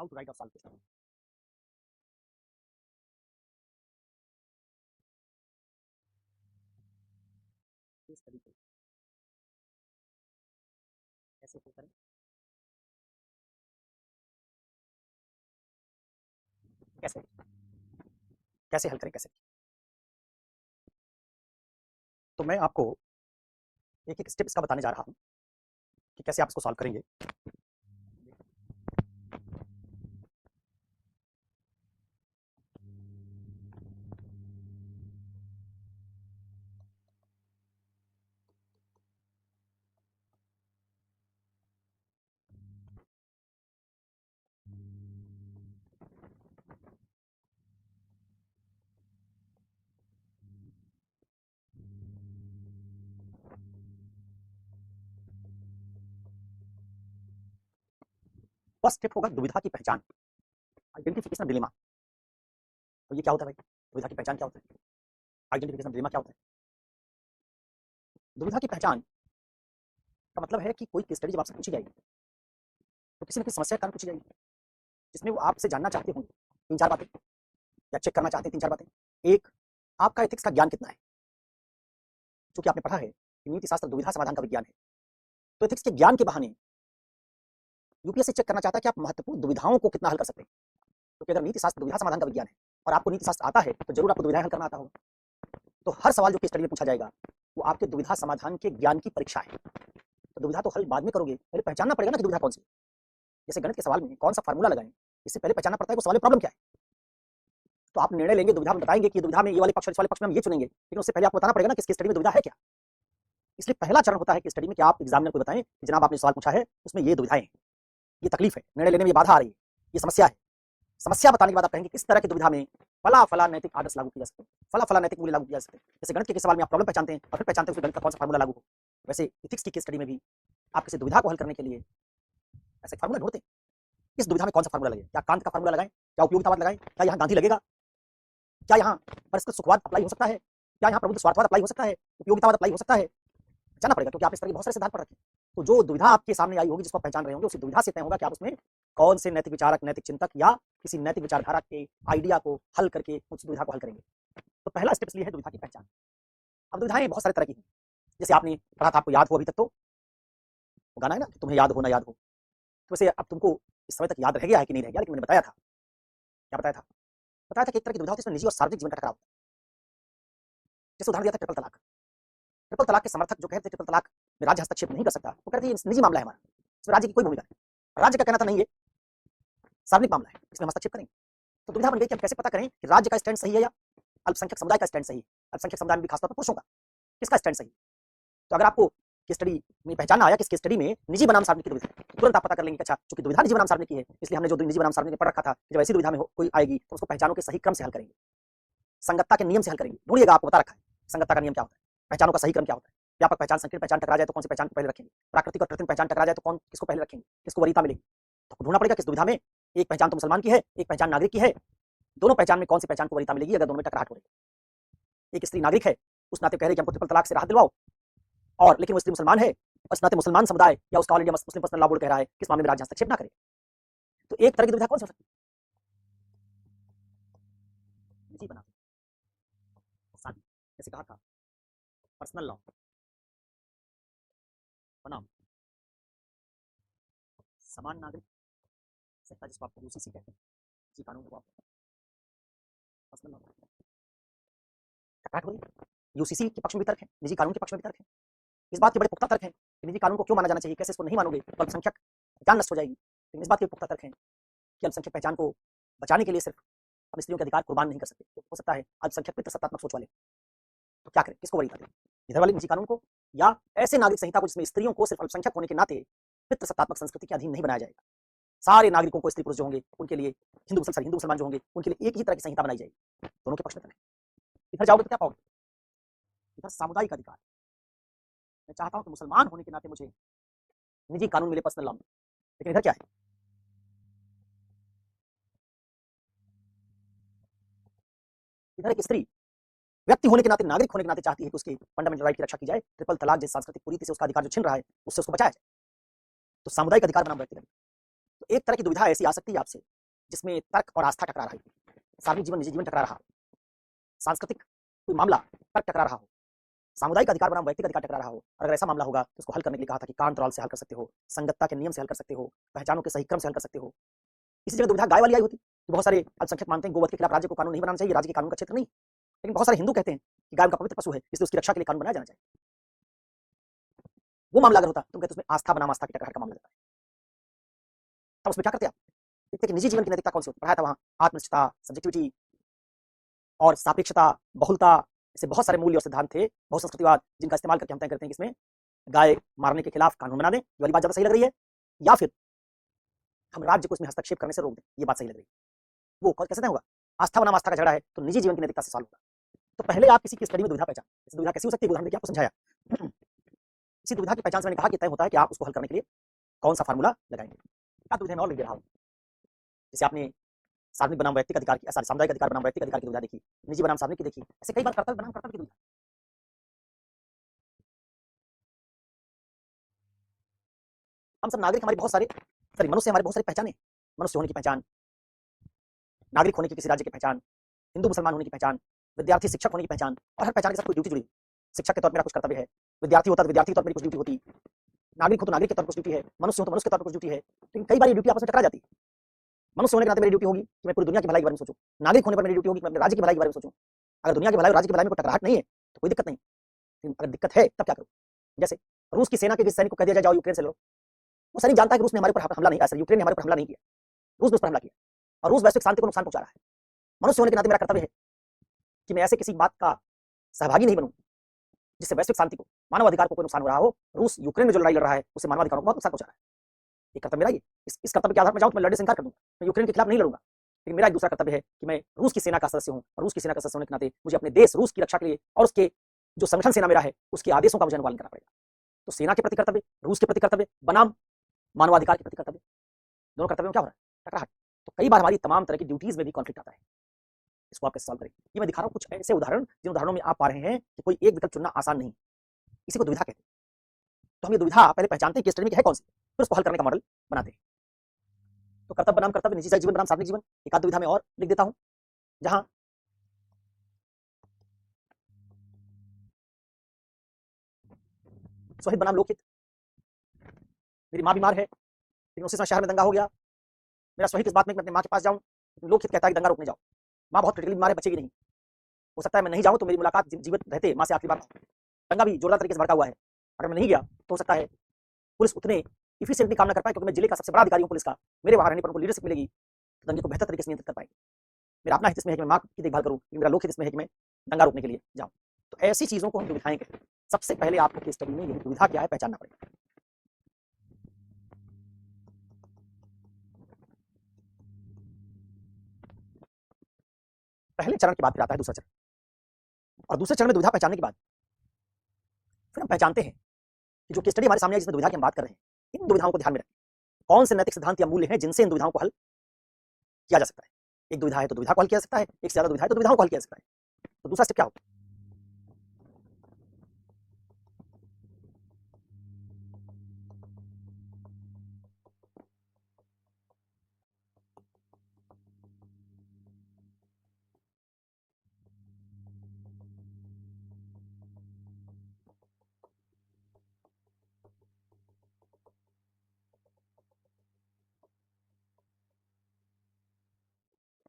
How to right और solve question इस तरीके कैसे हल करें कैसे कैसे हल करें कैसे। तो मैं आपको एक एक स्टेप इसका बताने जा रहा हूं कि कैसे आप इसको सॉल्व करेंगे। फर्स्ट स्टेप होगा दुविधा की पहचान, आइडेंटिफिकेशन डिलेमा। तो ये क्या होता है भाई, दुविधा की पहचान क्या होता है, आइडेंटिफिकेशन डिलेमा क्या होता है। दुविधा की पहचान का मतलब है कि कोई केस स्टडी जब आपसे पूछी जाएगी तो किसी न किसी समस्या के कारण पूछी जाएगी जिसमें वो आपसे जानना चाहते होंगे तीन चार बातें, या चेक करना चाहते हैं तीन चार बातें। एक, आपका एथिक्स का ज्ञान कितना है, क्योंकि आपने पढ़ा है कि नीति शास्त्र दुविधा समाधान का विज्ञान है। तो एथिक्स के ज्ञान के बहाने यूपीएससी चेक करना चाहता है कि आप महत्वपूर्ण दुविधाओं को कितना हल कर सकते हैं, क्योंकि अगर नीति शास्त्र दुविधा समाधान का विज्ञान है और आपको नीति शास्त्र आता है तो जरूर आपको दुविधाएं हल करना आता होगा। तो हर सवाल जो केस स्टडी में पूछा जाएगा वो आपके दुविधा समाधान के ज्ञान की परीक्षा है। तो दुविधा तो हल बाद में करोगे, पहले पहचानना पड़ेगा ना कि दुविधा कौन सी है। जैसे गणित के सवाल में कौन सा फार्मूला लगाएं, इससे पहले पहचानना पड़ता है वो सवाल में प्रॉब्लम क्या है। तो आप निर्णय लेंगे, दुविधा में बताएंगे कि दुविधा में ये वाले पक्ष और इस वाले पक्ष में हम ये चुनेंगे, लेकिन उससे पहले आपको बताना पड़ेगा ना कि स्टडी में दुविधा है क्या। इसलिए पहला चरण होता है कि स्टडी में कि आप एग्जामिनर को बताएं कि जनाब आपने सवाल पूछा है उसमें ये दुविधाएं हैं, ये तकलीफ है, निर्णय लेने में ये बाधा आ रही है, ये समस्या है। समस्या बताने के बाद आप कहेंगे किस तरह की दुविधा में फला फला नैतिक आदर्श लागू किया जा सकते हैं, फला फला नैतिक मूल्य लागू किया जा सकते हैं। जैसे गणित के सवाल में आप प्रॉब्लम पहचानते हैं और फिर पहचानते हैं उसमें गणित का कौन सा फार्मूला लागू हो, वैसे इथिक्स की केस स्टडी में भी आप किसी दुविधा को हल करने के लिए ऐसे फार्मूला ढूंढते हैं। इस दुविधा में कौन सा फार्मूला लगे, क्या कांत का फार्मूला लगाएं, क्या उपयोगितावाद लगाएं, क्या यहाँ गांधी लगेगा, क्या यहाँ परस्पर सुखवाद अप्लाई हो सकता है, क्या यहाँ प्रबुद्ध स्वार्थवाद अप्लाई हो सकता है, उपयोगितावाद अप्लाई हो सकता है। जानना पड़ेगा क्योंकि आप इस तरह के बहुत सारे सिद्धांत पढ़ रखे हैं। तो जो दुविधा आपके सामने आई होगी जिसको आप पहचान रहे होंगे, उसी दुविधा से तय होगा कि आप उसमें कौन से नैतिक विचारक, नैतिक चिंतक या किसी नैतिक विचारधारा के आइडिया को हल करके उस दुविधा को हल करेंगे। तो पहला स्टेप इसलिए है दुविधा की पहचान। अब दुविधाएं बहुत सारे तरह की हैं, जैसे आपने पढ़ा था, आपको याद हो अभी तक, तो वो गाना है ना कि तुम्हें याद हो ना याद हो। तो वैसे अब तुमको इस समय तक याद रह गया है कि नहीं रह गया, लेकिन मैंने बताया था, क्या बताया था, बताया था कि एक तरह की दुविधा होती है इसमें निजी और सार्वजनिक जीवन का टकराव। जैसे उदाहरण दिया था ट्रिपल तलाक। ट्रिपल तलाक के समर्थक जो कहते हैं ट्रिपल तलाक में राज्य हस्तक्षेप नहीं कर सकता, वो कहते हैं निजी मामला है हमारा, इसमें राज्य की कोई भूमिका नहीं। राज्य का कहना था नहीं, ये सार्वजनिक मामला है, इसमें हस्तक्षेप करेंगे। तो दुविधा बन गई कि हम कैसे पता करें कि राज्य का स्टैंड सही है या अल्पसंख्यक समुदाय का स्टैंड सही है, अल्पसंख्यक समुदाय में भी खासतौर पर पुरुषों का, किसका स्टैंड सही। तो अगर आपको केस स्टडी में पहचानना आया कि केस स्टडी में निजी बनाम सार्वजनिक की दुविधा है, तो तुरंत आप पता कर लेंगे कि अच्छा चूंकि दुविधा निजी बनाम सार्वजनिक की है, इसलिए हमने जो निजी बनाम सार्वजनिक पढ़ रखा था, जब ऐसी दुविधा में कोई आएगी तो उसको पहचानों के सही क्रम से हल करेंगे, संगतता के नियम से हल करेंगे। ढूंढिएगा, आपको बता रखा है संगतता का नियम क्या होता है, पहचानों का सही क्रम क्या होता है। व्यापक पहचान, संकीर्ण पहचान टकरा जाए तो कौन सी पहचान को पहले रखेंगे, प्राकृतिक और कृत्रिम पहचान टकरा जाए तो कौन किसको पहले रखेंगे, किसको वरीयता मिलेगी। तो ढूंढना पड़ेगा किस दुविधा में एक पहचान तो मुसलमान की है, एक पहचान नागरिक की है, दोनों पहचान में कौन सी पहचान को वरीयता मिलेगी अगर दोनों में टकराहट हो रही है। एक स्त्री नागरिक है, उस नाते कह रही है कि हमको ट्रिपल तलाक से राहत दिलवाओ, और लेकिन वो स्त्री मुसलमान है, उस नाते मुसलमान समुदाय या उसका all India Muslim personal law board कह रहा है कि इस मामले में राज्य हस्तक्षेप ना करे। तो एक तरह की दुविधा कौन सी हो सकती है, निजी बना शादी, जैसे कहा था पर्सनल लॉ बनाम समान नागरिक सत्ता, जिसको आप यूसीसी कहते हैं, इसी कानून को आप पर्सनल लॉ टकराहट हो रही है। यूसीसी के पक्ष में भी तर्क है, निजी कानून के पक्ष में भी तर्क है। इस बात के बड़े पुख्ता तर्क हैं कि निजी कानून को क्यों माना जाना चाहिए, कैसे इसको नहीं मानोगे तो अल्पसंख्यक जान नष्ट हो जाएगी। लेकिन इस बात के पुख्ता तर्क हैं कि अल्पसंख्यक पहचान को बचाने के लिए सिर्फ हम स्त्रियों के अधिकार कुर्बान नहीं कर सकते। तो हो सकता है अल्पसंख्यक पितृ सत्तात्मक सोच वाले, तो क्या करें, किसको वरीयता दें, इधर वाले निजी कानून को या ऐसे नागरिक संहिता को जिसमें स्त्रियों को सिर्फ अल्पसंख्यक होने के नाते पितृ सत्तात्मक संस्कृति के अधीन नहीं बनाया जाएगा। सारे नागरिकों को, स्त्री पुरुष जो होंगे उनके लिए, हिंदू मुसलमान जो होंगे उनके लिए एक ही तरह की संहिता बनाई जाएगी। दोनों के पक्ष में इधर जाओगे तो क्या पाओगे, इधर सामुदायिक अधिकार। मैं चाहता हूं कि मुसलमान होने के नाते मुझे निजी कानून मिले पर्सनल लॉ में, लेकिन इधर क्या है, इधर एक स्त्री व्यक्ति होने के नाते, नागरिक होने के नाते चाहती है कि उसके फंडामेंटल राइट की रक्षा की जाए, ट्रिपल तलाक जैसे सांस्कृतिक कुरीति से उसका अधिकार जो छिन रहा है उससे उसको बचाया जाए। तो सामुदायिक अधिकार बनाम व्यक्तिगत। तो एक तरह की दुविधा ऐसी आ सकती है आपसे जिसमें तर्क और आस्था टकरा रहा है, सार्वजनिक जीवन निजी जीवन टकरा रहा, सांस्कृतिक कोई मामला तर्क टकरा रहा हो, सामुदायिक अधिकार बनाम व्यक्तिगत अधिकार टकरा रहा हो। और अगर ऐसा मामला होगा तो उसको हल करने के लिए कहा था कि कांत रॉल से हल कर सकते हो, संगतता के नियम से हल कर सकते हो, पहचानों के सही क्रम से हल कर सकते हो। इसी जगह दुविधा गाय वाली आई होती कि बहुत सारे अल्पसंख्यक मानते हैं गोवध के खिलाफ राज्य को कानून नहीं बनाना चाहिए, राज्य के कानून का क्षेत्र नहीं। लेकिन बहुत सारे हिंदू कहते हैं कि गाय उनका पवित्र पशु है, इसलिए उसकी रक्षा के लिए कानून बनाया जाना चाहिए। वो मामला अगर होता तुम कहते उसमें आस्था बनाम आस्था के टकरार का मामला होता है। तब उसमें क्या करते आप? देखते कि निजी जीवन की नैतिकता कौन सी होती है, पढ़ाया था वहां आत्मनिष्ठता, सब्जेक्टिविटी और सापेक्षता, बहुलता, ऐसे बहुत सारे मूल्य और सिद्धांत थे, बहुसंस्कृतिवाद, जिनका इस्तेमाल करके हम तय करते हैं कि इसमें गाय मारने के खिलाफ कानून बना दें। ये वाली बात ज्यादा सही लग रही है, या फिर हम राज्य को इसमें हस्तक्षेप करने से रोक दें, ये बात सही लग रही है। वो कैसे तय होगा? आस्था बनाम आस्था का झगड़ा है तो निजी जीवन की नैतिकता से सॉल्व होगा। तो पहले आप किसी की स्टडी में दुविधा पहचान, इस दुविधा कैसी हो सकती है उदाहरण देके आपको समझाया। इसी दुविधा की पहचान से मैंने कहा कि तय होता है कि आप उसको हल करने के लिए कौन सा फार्मूला लगाएंगे। क्या दुविधा और लिख दे रहा हूं, जैसे आपने सार्वजनिक बनाम व्यक्तिगत अधिकार की, सॉरी सामुदायिक अधिकार बनाम व्यक्तिगत अधिकार की दुविधा देखी, निजी बनाम सार्वजनिक की देखी, ऐसे कई बार कर्तव्य बनाम कर्तव्य की दुविधा। हम सब नागरिक, हमारे बहुत सारे सॉरी मनुष्य हमारे बहुत सारी पहचाने, मनुष्य होने की पहचान, नागरिक होने की किसी राज्य की पहचान, हिंदू मुसलमान होने की पहचान, विद्यार्थी शिक्षक होने की पहचान, और हर पहचान के साथ कोई ड्यूटी जुड़ी। शिक्षक के तौर पर मेरा कुछ कर्तव्य है, विद्यार्थी होता तो विद्यार्थी के तौर पर मेरी कुछ ड्यूटी होती, नागरिक हो तो नागरिक के तौर पर कुछ ड्यूटी है, मनुष्य हो तो मनुष्य के तौर पर कुछ ड्यूटी है। लेकिन कई बार ये ड्यूटी आपस में टकरा जाती है। मनुष्य होने के नाते मेरी ड्यूटी होगी कि मैं पूरी दुनिया की भलाई के बारे में सोचूं, नागरिक होने पर मेरी ड्यूटी होगी कि मैं अपने राज्य की भलाई के बारे में सोचूं। अगर दुनिया की भलाई और राज्य की भलाई में कोई टकराहट नहीं है तो कोई दिक्कत नहीं, लेकिन अगर दिक्कत है तब क्या करूं? जैसे रूस की सेना के किसी सैनिक को कह दिया जाए जाओ यूक्रेन से लड़ो, वो सैनिक जानता है कि रूस ने हमारे ऊपर हमला नहीं किया, यूक्रेन ने हमारे ऊपर हमला नहीं किया, रूस ने उस पर हमला किया और रूस वैश्विक शांति को नुकसान पहुंचा रहा है। मनुष्य होने के नाते मेरा कर्तव्य है कि मैं ऐसे किसी बात का सहभागी नहीं बनूं जिससे वैश्विक शांति को, मानव अधिकार को कोई नुकसान हो रहा हो। रूस यूक्रेन में जो लड़ाई लड़ रहा है उससे मानव अधिकारों को बहुत नुकसान पहुंचा रहा है। ये कर्तव्य मेरा, ये इस कर्तव्य के आधार पर जाऊं तो मैं लड़ने से इंकार कर दूंगा, मैं यूक्रेन के खिलाफ नहीं लड़ूंगा। लेकिन मेरा एक दूसरा कर्तव्य है कि मैं रूस की सेना का सदस्य हूं और रूस की सेना का सदस्य होने के नाते मुझे अपने देश रूस की रक्षा के लिए और उसके जो संगठन सेना मेरा है उसके आदेशों का मुझे अनुपालन करना पड़ेगा। तो सेना के प्रति कर्तव्य, रूस के प्रति कर्तव्य बनाम मानवाधिकार के प्रति कर्तव्य, दोनों कर्तव्यों में क्या हो रहा है? टकराहट। तो कई बार हमारी तमाम तरह की ड्यूटीज में भी कॉन्फ्लिक्ट आता है। इसको आप कैसे सॉल्व करें? ये मैं दिखा रहा हूं कुछ ऐसे उदाहरण जिन उदाहरणों में आप पा रहे हैं कि कोई एक विकल्प चुनना आसान नहीं, इसी को दुविधा कहते हैं। तो हम ये दुविधा पहले पहचानते हैं कि स्टडी में है कौन सी, फिर उसको हल करने का मॉडल बनाते हैं। तो कर्तव्य बनाम कर्तव्य, निजी जीवन बनाम सार्वजनिक जीवन, एक आध दुविधा में और लिख देता हूं, जहां स्वहित बनाम लोकहित। मेरी माँ बीमार है लेकिन उसी समय शहर में दंगा हो गया, मेरा स्वहित इस बात में कि मैं अपनी माँ के पास जाऊं, लोकहित कहता है कि दंगा रोकने जाओ, माँ बहुत क्रिटिकली बीमार है, बचेगी नहीं, हो सकता है मैं नहीं जाऊं तो मेरी मुलाकात जीवित रहते माँ से आखिरी बार। दंगा भी जोरदार तरीके से भड़का हुआ है, अगर मैं नहीं गया तो हो सकता है पुलिस उतने इफिशिएंटली काम ना कर पाए, क्योंकि मैं जिले का सबसे बड़ा अधिकारी हूं पुलिस का, मेरे वहां रहने पर उनको लीडरशिप मिलेगी, तो दंगे को बेहतर तरीके से नियंत्रित कर पाएंगे। मेरा अपना हित इसमें है कि मैं माँ की देखभाल करूं, मेरा लोकहित इसमें है कि मैं दंगा रोकने के लिए जाऊं। तो ऐसी चीजों को हम दुविधाएं कहते हैं। सबसे पहले आपको केस स्टडी में यही दुविधा क्या है पहचानना पड़ेगा। पहले चरण की बात फिर आता है दूसरा चरण, और दूसरे चरण में दुविधा पहचानने के बाद फिर हम पहचानते हैं कि जो केस स्टडी हमारे सामने है जिसमें दुविधा की हम बात कर रहे हैं, इन दुविधाओं को ध्यान में रखें, कौन से नैतिक सिद्धांत या मूल्य हैं जिनसे इन दुविधाओं को हल किया जा सकता है। एक दुविधा है तो दुविधा को हल किया जा सकता है, एक से ज्यादा दुविधा है तो दुविधाओं को हल किया जा सकता है। तो दूसरा स्टेप क्या होगा?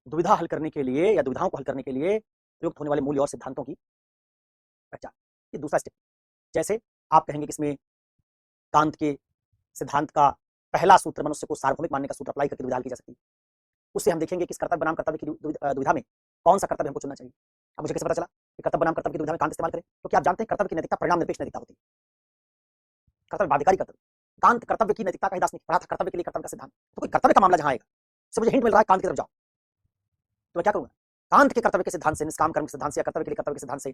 दुविधा हल करने के लिए या दुविधाओं को हल करने के लिए प्रयुक्त होने वाले मूल्य और सिद्धांतों की पहचान, ये दूसरा स्टेप। जैसे आप कहेंगे कि इसमें कांत के सिद्धांत का पहला सूत्र मनुष्य को सार्वभौमिक मानने का सूत्र अप्लाई करके दुविधा हल की जा सकती है। उससे हम देखेंगे कि इस कर्तव्य बनाम कर्तव्य की दुविधा में कौन सा कर्तव्य हमको चुनना चाहिए। अब मुझे कैसे पता चला कि कर्तव्य बनाम कर्तव्य की दुविधा में कांत इस्तेमाल करें? क्योंकि आप जानते हैं कर्तव्य की नैतिकता परिणाम निरपेक्ष नैतिकता होती है, कर्तव्य बाध्यकारी कर्तव्य। कांत कर्तव्य की नैतिकता का ही दास नहीं पढ़ा था, कर्तव्य के लिए कर्तव्य का सिद्धांत। तो कोई कर्तव्य का मामला जहां आएगा, से मुझे हिंट मिल रहा है कांत की तरफ जाओ, तो मैं क्या करूंगा? कांत के कर्तव्य के सिद्धांत से, निष्काम कर्म के सिद्धांत से या कर्तव्य के लिए कर्तव्य के सिद्धांत से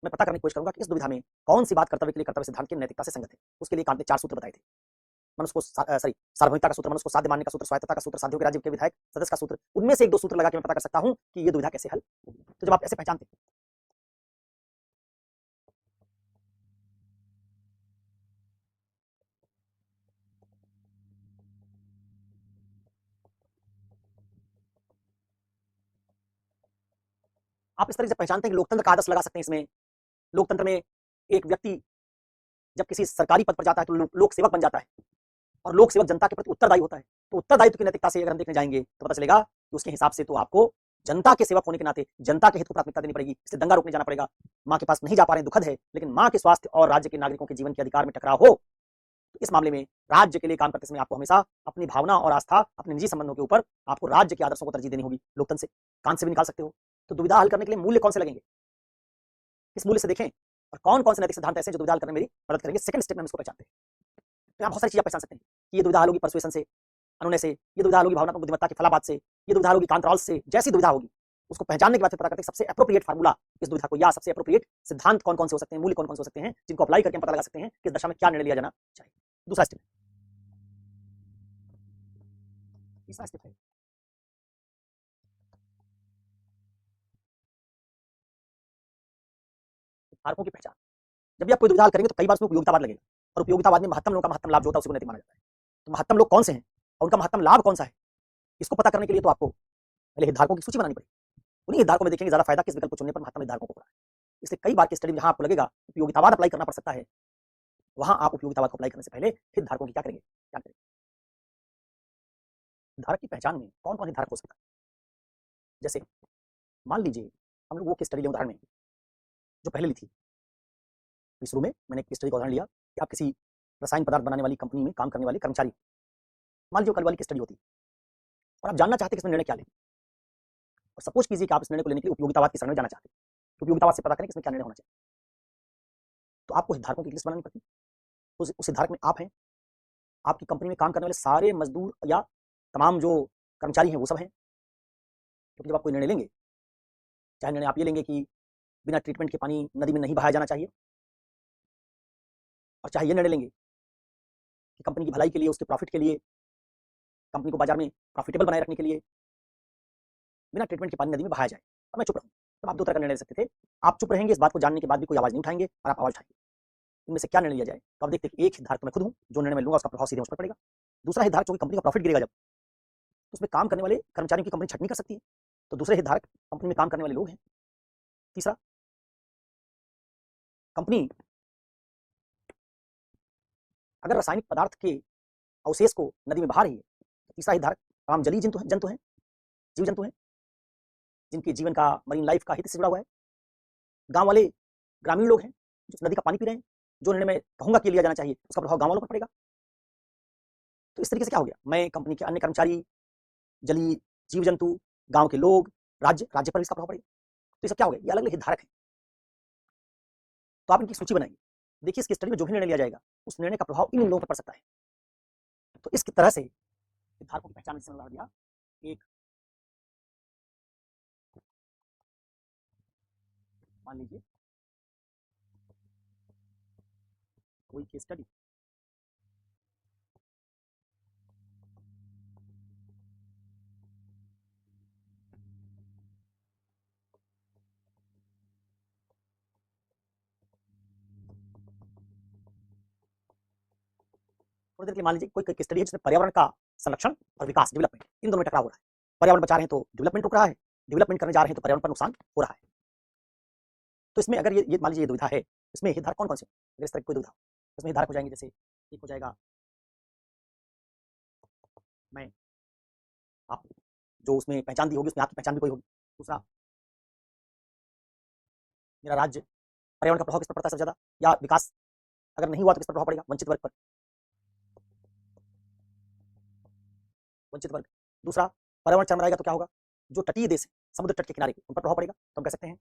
मैं पता करने की कोशिश करूंगा कि इस दुविधा में कौन सी बात कर्तव्य के लिए कर्तव्य सिद्धांत की नैतिकता से संगत है। उसके लिए कांत ने 4 सूत्र बताए थे। मनुष्य को सॉरी सार्वभौमिकता का सूत्र, मनुष्य को साध्य मानने का सूत्र, स्वायत्तता का सूत्र, साध्यों के राज्य के विधायक सदस्य का सूत्र, उनमें से 1-2 सूत्र लगा के मैं पता कर सकता हूं कि ये दुविधा कैसे हल होगी। तो जब आप ऐसे पहचानते हैं, आप इस तरह से पहचानते हैं कि लोकतंत्र का आदर्श लगा सकते हैं इसमें। लोकतंत्र में एक व्यक्ति जब किसी सरकारी पद पर जाता है तो लोक सेवक बन जाता है, और लोक सेवक जनता के प्रति उत्तरदायी होता है। तो उत्तरदायित्व की नैतिकता से अगर हम देखने जाएंगे तो पता चलेगा कि उसके हिसाब से तो आपको जनता के सेवक होने के नाते जनता के हित को प्राथमिकता देनी पड़ेगी। इससे दंगा रोकने जाना पड़ेगा। माँ के पास नहीं जा पा रहे हैं, दुखद है, लेकिन माँ के स्वास्थ्य और राज्य के नागरिकों के जीवन के अधिकार में टकराव हो, तो इस मामले में राज्य के लिए काम करते समय आपको हमेशा अपनी भावना और आस्था, अपने निजी संबंधों के ऊपर आपको राज्य के आदर्शों को तरजीह देनी होगी। लोकतंत्र से कान से भी निकाल सकते हो। तो दुविधा हल करने के लिए मूल्य कौन से लगेंगे, इस मूल्य से देखें, और कौन कौन से नैतिक सिद्धांत ऐसे जो दुविधा हल करने में मेरी मदद करेंगे। सेकंड स्टेप में हम इसको पहचानते हैं। तो यहाँ बहुत सारी चीजें पहचान सकते हैं कि ये दुविधा हल होगी परसुएशन से, अनुनय से, ये दुविधा हल होगी भावनात्मक बुद्धिमत्ता के फलाबाद से, ये दुविधा हल होगी कांतराल से। जैसी दुविधा होगी उसको पहचानने के बाद फिर पता करते हैं सबसे एप्रोप्रिएट फार्मूला इस दुविधा को, या सबसे एप्रोप्रिएट सिद्धांत कौन कौन से हो सकते हैं, मूल्य कौन कौन से हो सकते हैं, जिनको अप्लाई करके हम पता लगा सकते हैं कि इस दशा में क्या निर्णय लिया जाना चाहिए। दूसरा स्टेप। तीसरा स्टेप है कारकों की पहचान। जब भी आप कोई दुविधा हल करेंगे तो कई बार उसमें उपयोगितावाद लगेगा, और उपयोगितावाद में महत्तम लोगों का महत्तम लाभ जो होता है उसी को नैतिक माना जाता है। तो महत्तम लोग कौन से हैं और उनका महत्तम लाभ कौन सा है, इसको पता करने के लिए तो आपको पहले हितधारकों की सूची बनानी पड़ेगी। उन्हीं हितधारकों में देखेंगे ज्यादा फायदा किस विकल्प को चुनने पर महत्तम हितधारकों को पड़ा है। इसलिए कई बार की स्टडी में जहां आपको लगेगा उपयोगितावाद अप्लाई करना पड़ सकता है, वहां आप उपयोगितावाद को अप्लाई करने से पहले हितधारकों की क्या करेंगे, क्या करेंगे। हितधारक की पहचान में कौन कौन हितधारक हो सकता है। जैसे मान लीजिए हम लोग वो केस स्टडी ले उदाहरण में जो पहले ली थी। शुरू में मैंने एक स्टडी का उदाहरण लिया कि आप किसी रसायन पदार्थ बनाने वाली कंपनी में काम करने वाले कर्मचारी, मान लीजिए कल वाली की स्टडी होती और आप जानना चाहते कि इसमें निर्णय क्या लें, और सपोज कीजिए कि आप इस निर्णय को लेने के लिए उपयोगितावाद की शरण में जाना चाहते हैं। उपयोगितावाद से पता करें कि इसमें क्या निर्णय होना चाहिए। तो आपको हितधारकों की लिस्ट बनानी पड़ती है। उस हितधारक में आप हैं, आपकी कंपनी में काम करने वाले सारे मजदूर या तमाम जो कर्मचारी हैं वो सब हैं। क्योंकि जब आप कोई निर्णय लेंगे, चाहे निर्णय आप ये लेंगे कि बिना ट्रीटमेंट के पानी नदी में नहीं बहाया जाना चाहिए, और चाहे ये निर्णय लेंगे कि कंपनी की भलाई के लिए, उसके प्रॉफिट के लिए, कंपनी को बाजार में प्रॉफिटेबल बनाए रखने के लिए बिना ट्रीटमेंट के पानी नदी में बहाया जाए, और मैं चुप रहूँ, तब आप दो तरह का निर्णय ले सकते थे। आप चुप रहेंगे, इस बात को जानने के बाद भी कोई आवाज नहीं उठाएंगे, और आप आवाज उठाएंगे। इनमें से क्या निर्णय लिया जाए। तो आप देखते हैं कि एक हितधारक तो मैं खुद हूँ, जो निर्णय मैं लूंगा उसका प्रभाव सीधे उस पर पड़ेगा। दूसरा हितधारक, जो कंपनी का प्रॉफिट गिरेगा जब, तो उसमें काम करने वाले कर्मचारियों की कंपनी छटनी कर सकती है, तो दूसरे हितधारक कंपनी में काम करने वाले लोग हैं। तीसरा, कंपनी अगर रासायनिक पदार्थ के अवशेष को नदी में बहा रही है, तो तीसरा हितधारक तमाम जलीय जंतु हैं, जीव जंतु हैं, जिनके जीवन का, मरीन लाइफ का हित से जुड़ा हुआ है। गांव वाले, ग्रामीण लोग हैं जो नदी का पानी पी रहे हैं, जो निर्णय मैं कहूंगा कि लिया जाना चाहिए उसका प्रभाव गांव वालों पर पड़ेगा। तो इस तरीके से क्या हो गया, मैं, कंपनी के अन्य कर्मचारी, जलीय जीव जंतु, गांव के लोग, राज्य पर इसका प्रभाव पड़ेगा। तो ये सब क्या हो गया, ये अलग अलग हितधारक है। तो आप इनकी सूची बनाइए। देखिए इस स्टडी में जो भी निर्णय लिया जाएगा उस निर्णय का प्रभाव इन लोगों पर पड़ सकता है। तो इस तरह से हितधारकों की पहचान से लगा दिया। एक, मान लीजिए कोई केस स्टडी, थोड़ी देर के लिए मान लीजिए कोई केस स्टडी है जिसमें पर्यावरण का संरक्षण और विकास, डेवलपमेंट, इन दोनों में टकराव हो रहा है। पर्यावरण बचा रहे हैं तो डेवलपमेंट रुक रहा है, डेवलपमेंट करने जा रहे हैं तो पर्यावरण पर नुकसान हो रहा है। तो इसमें अगर ये मान लीजिए ये दुविधा है, इसमें हितधारक कौन कौन से, अगर इस तरह की कोई दुविधा, इसमें हितधारक हो जाएंगे, जैसे एक हो जाएगा मैं, आप, जो उसमें पहचान दी होगी उसमें आपकी पहचान भी कोई होगी। दूसरा, मेरा राज्य, पर्यावरण का प्रभाव किस पर पड़ता है सबसे ज्यादा, या विकास अगर नहीं हुआ तो किस पर प्रभाव पड़ेगा, वंचित वर्ग पर, वंचित वर्ग। दूसरा, पर्यावरण चरमराएगा तो क्या होगा, जो तटीय देश है, समुद्र तट के किनारे उन पर प्रभाव पड़ेगा। तो हम कह सकते हैं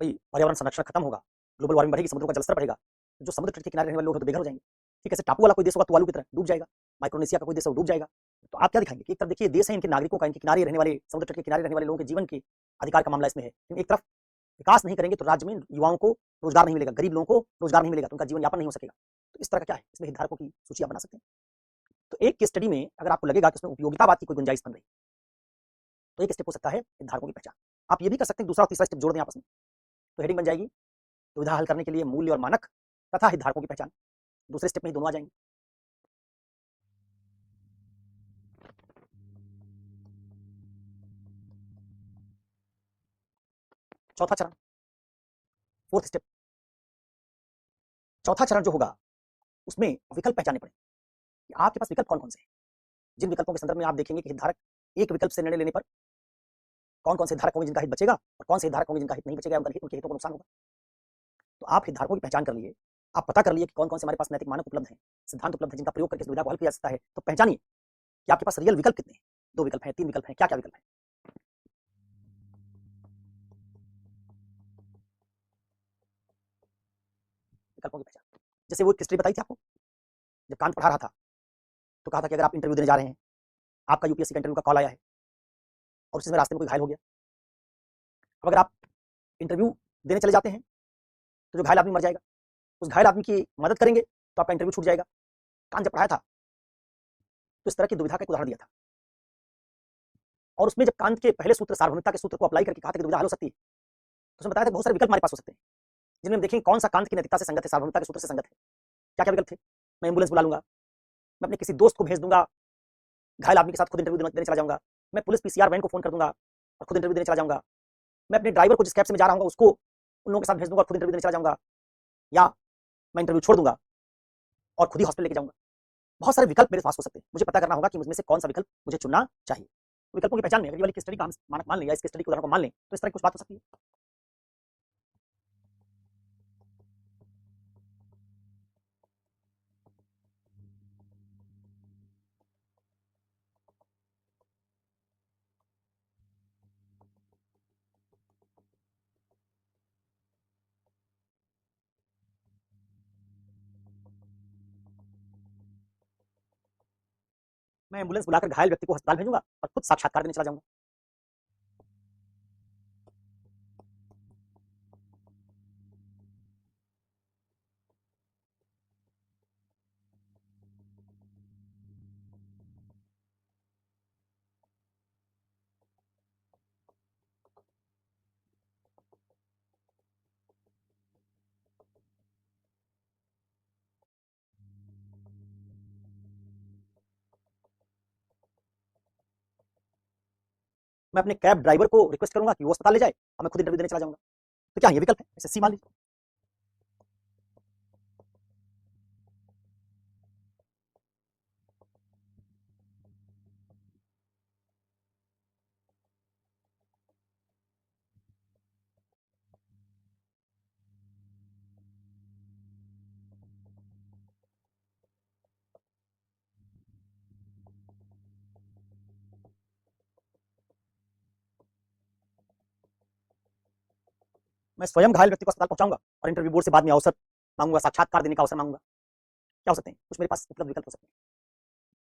भाई पर्यावरण संरक्षण खत्म होगा, ग्लोबल वार्मिंग बढ़ेगी, समुद्रों का जलस्तर बढ़ेगा, तो जो समुद्र तट के किनारे रहने वाले लोग हैं तो बेघर हो जाएंगे। ठीक है, ऐसे टापू वाला कोई देश होगा तो आलू की तरह डूब जाएगा, माइक्रोनेशिया का कोई देश हो डूब जाएगा। तो आप क्या दिखाएंगे कि एक तरफ देखिए देश है, इनके नागरिकों का, इनके किनारे रहने वाले, समुद्र तट के किनारे रहने वाले लोगों के जीवन के अधिकार का मामला इसमें है। एक तरफ विकास नहीं करेंगे तो राज्य में युवाओं को रोजगार नहीं मिलेगा, गरीब लोगों को रोजगार नहीं मिलेगा, तो उनका जीवन यापन नहीं हो सकेगा। तो इस तरह का क्या है, इसमें हितधारकों की सूची आप बना सकते हैं। तो एक केस स्टडी में अगर आपको लगेगा कि उसमें उपयोगितावाद की कोई गुंजाइश बन रही, तो एक स्टेप हो सकता है हितधारकों की पहचान। आप ये भी कर सकते हैं, दूसरा और तीसरा स्टेप जोड़ दें आपस में। तो हेडिंग बन जाएगी दुविधा हल करने के लिए मूल्य और मानक तथा हितधारकों की पहचान। दूसरे स्टेप में ही दोनों आ जाएंगे। चौथा चरण, फोर्थ स्टेप, चौथा चरण जो होगा उसमें विकल्प पहचानने पड़ेंगे कि आपके पास विकल्प कौन कौन से हैं। जिन विकल्पों के संदर्भ में आप देखेंगे कि हितधारक एक विकल्प से निर्णय लेने पर कौन कौन से हितधारक होंगे जिनका हित बचेगा और कौन से हितधारक होंगे जिनका हित नहीं बचेगा, उनके हितों को नुकसान होगा। तो आप हितधारकों की पहचान कर लिए, आप पता कर लिए कि कौन कौन से हमारे पास नैतिक मानक उपलब्ध हैं, सिद्धांत उपलब्ध है जिनका प्रयोग करके सुविधा को हल किया जा सकता है। तो पहचानिए कि आपके पास रियल विकल्प कितने हैं, 2 विकल्प हैं, 3 विकल्प हैं, क्या क्या विकल्प हैं। विकल्पों की पहचान, जैसे वो एक हिस्ट्री बताई थी आपको, जब कांत पढ़ा रहा था तो कहा था कि अगर आप इंटरव्यू देने जा रहे हैं, आपका यूपीएससी का इंटरव्यू का कॉल आया है और उसी समय रास्ते में कोई घायल हो गया, अब अगर आप इंटरव्यू देने चले जाते हैं तो जो घायल आदमी मर जाएगा, उस घायल आदमी की मदद करेंगे तो आपका इंटरव्यू छूट जाएगा। कांत जब पढ़ाया था तो इस तरह की दुविधा का एक उदाहरण दिया था और उसमें जब कांत के पहले सूत्र सार्वभौमिकता के सूत्र को अप्लाई करके कहा था कि दुविधा हल हो सकती है, तो उसमें बताया था बहुत सारे विकल्प हमारे पास हो सकते हैं, जिनमें हम देखेंगे कौन सा कांत की नैतिकता से संगत है, सार्वभौमिकता के सूत्र से संगत है। क्या क्या विकल्प थे? मैं एम्बुलेंस बुला लूंगा, मैं अपने किसी दोस्त को भेज दूंगा, घायल आदमी के साथ खुद इंटरव्यू देने चला जाऊंगा, मैं पुलिस पीसीआर वैन को फोन कर दूंगा और खुद इंटरव्यू देने चला जाऊंगा, मैं अपने ड्राइवर को जिस कैब से मैं जा रहा हूँ उसको उन लोगों के साथ भेज दूंगा और खुद इंटरव्यू देने चला जाऊंगा, या मैं इंटरव्यू छोड़ दूंगा और खुद ही हॉस्पिटल लेके जाऊंगा। बहुत सारे विकल्प मेरे पास हो सकते हैं, मुझे पता करना होगा कि मुझमें से कौन सा विकल्प मुझे चुनना चाहिए। विकल्पों की पहचान में अगर ये वाली केस स्टडी का हम मानक मान लें या इस केस स्टडी के उदाहरण को मान लें तो इस तरह की कुछ बात हो सकती है। मैं एम्बुलेंस बुलाकर घायल व्यक्ति को अस्पताल भेजूंगा और खुद साक्षात्कार देने चला जाऊंगा। मैं अपने कैब ड्राइवर को रिक्वेस्ट करूंगा कि वो अस्पताल ले जाए और मैं खुद इंटरव्यू देने चला जाऊंगा। तो क्या ये विकल्प है? ऐसे सी मान लीजिए। मैं स्वयं घायल व्यक्ति को अस्पताल पहुंचाऊंगा और इंटरव्यू बोर्ड से बाद में अवसर मांगूंगा, साक्षात्कार देने का अवसर मांगूंगा। क्या हो सकते हैं? कुछ मेरे पास उपलब्ध विकल्प हो सकते हैं।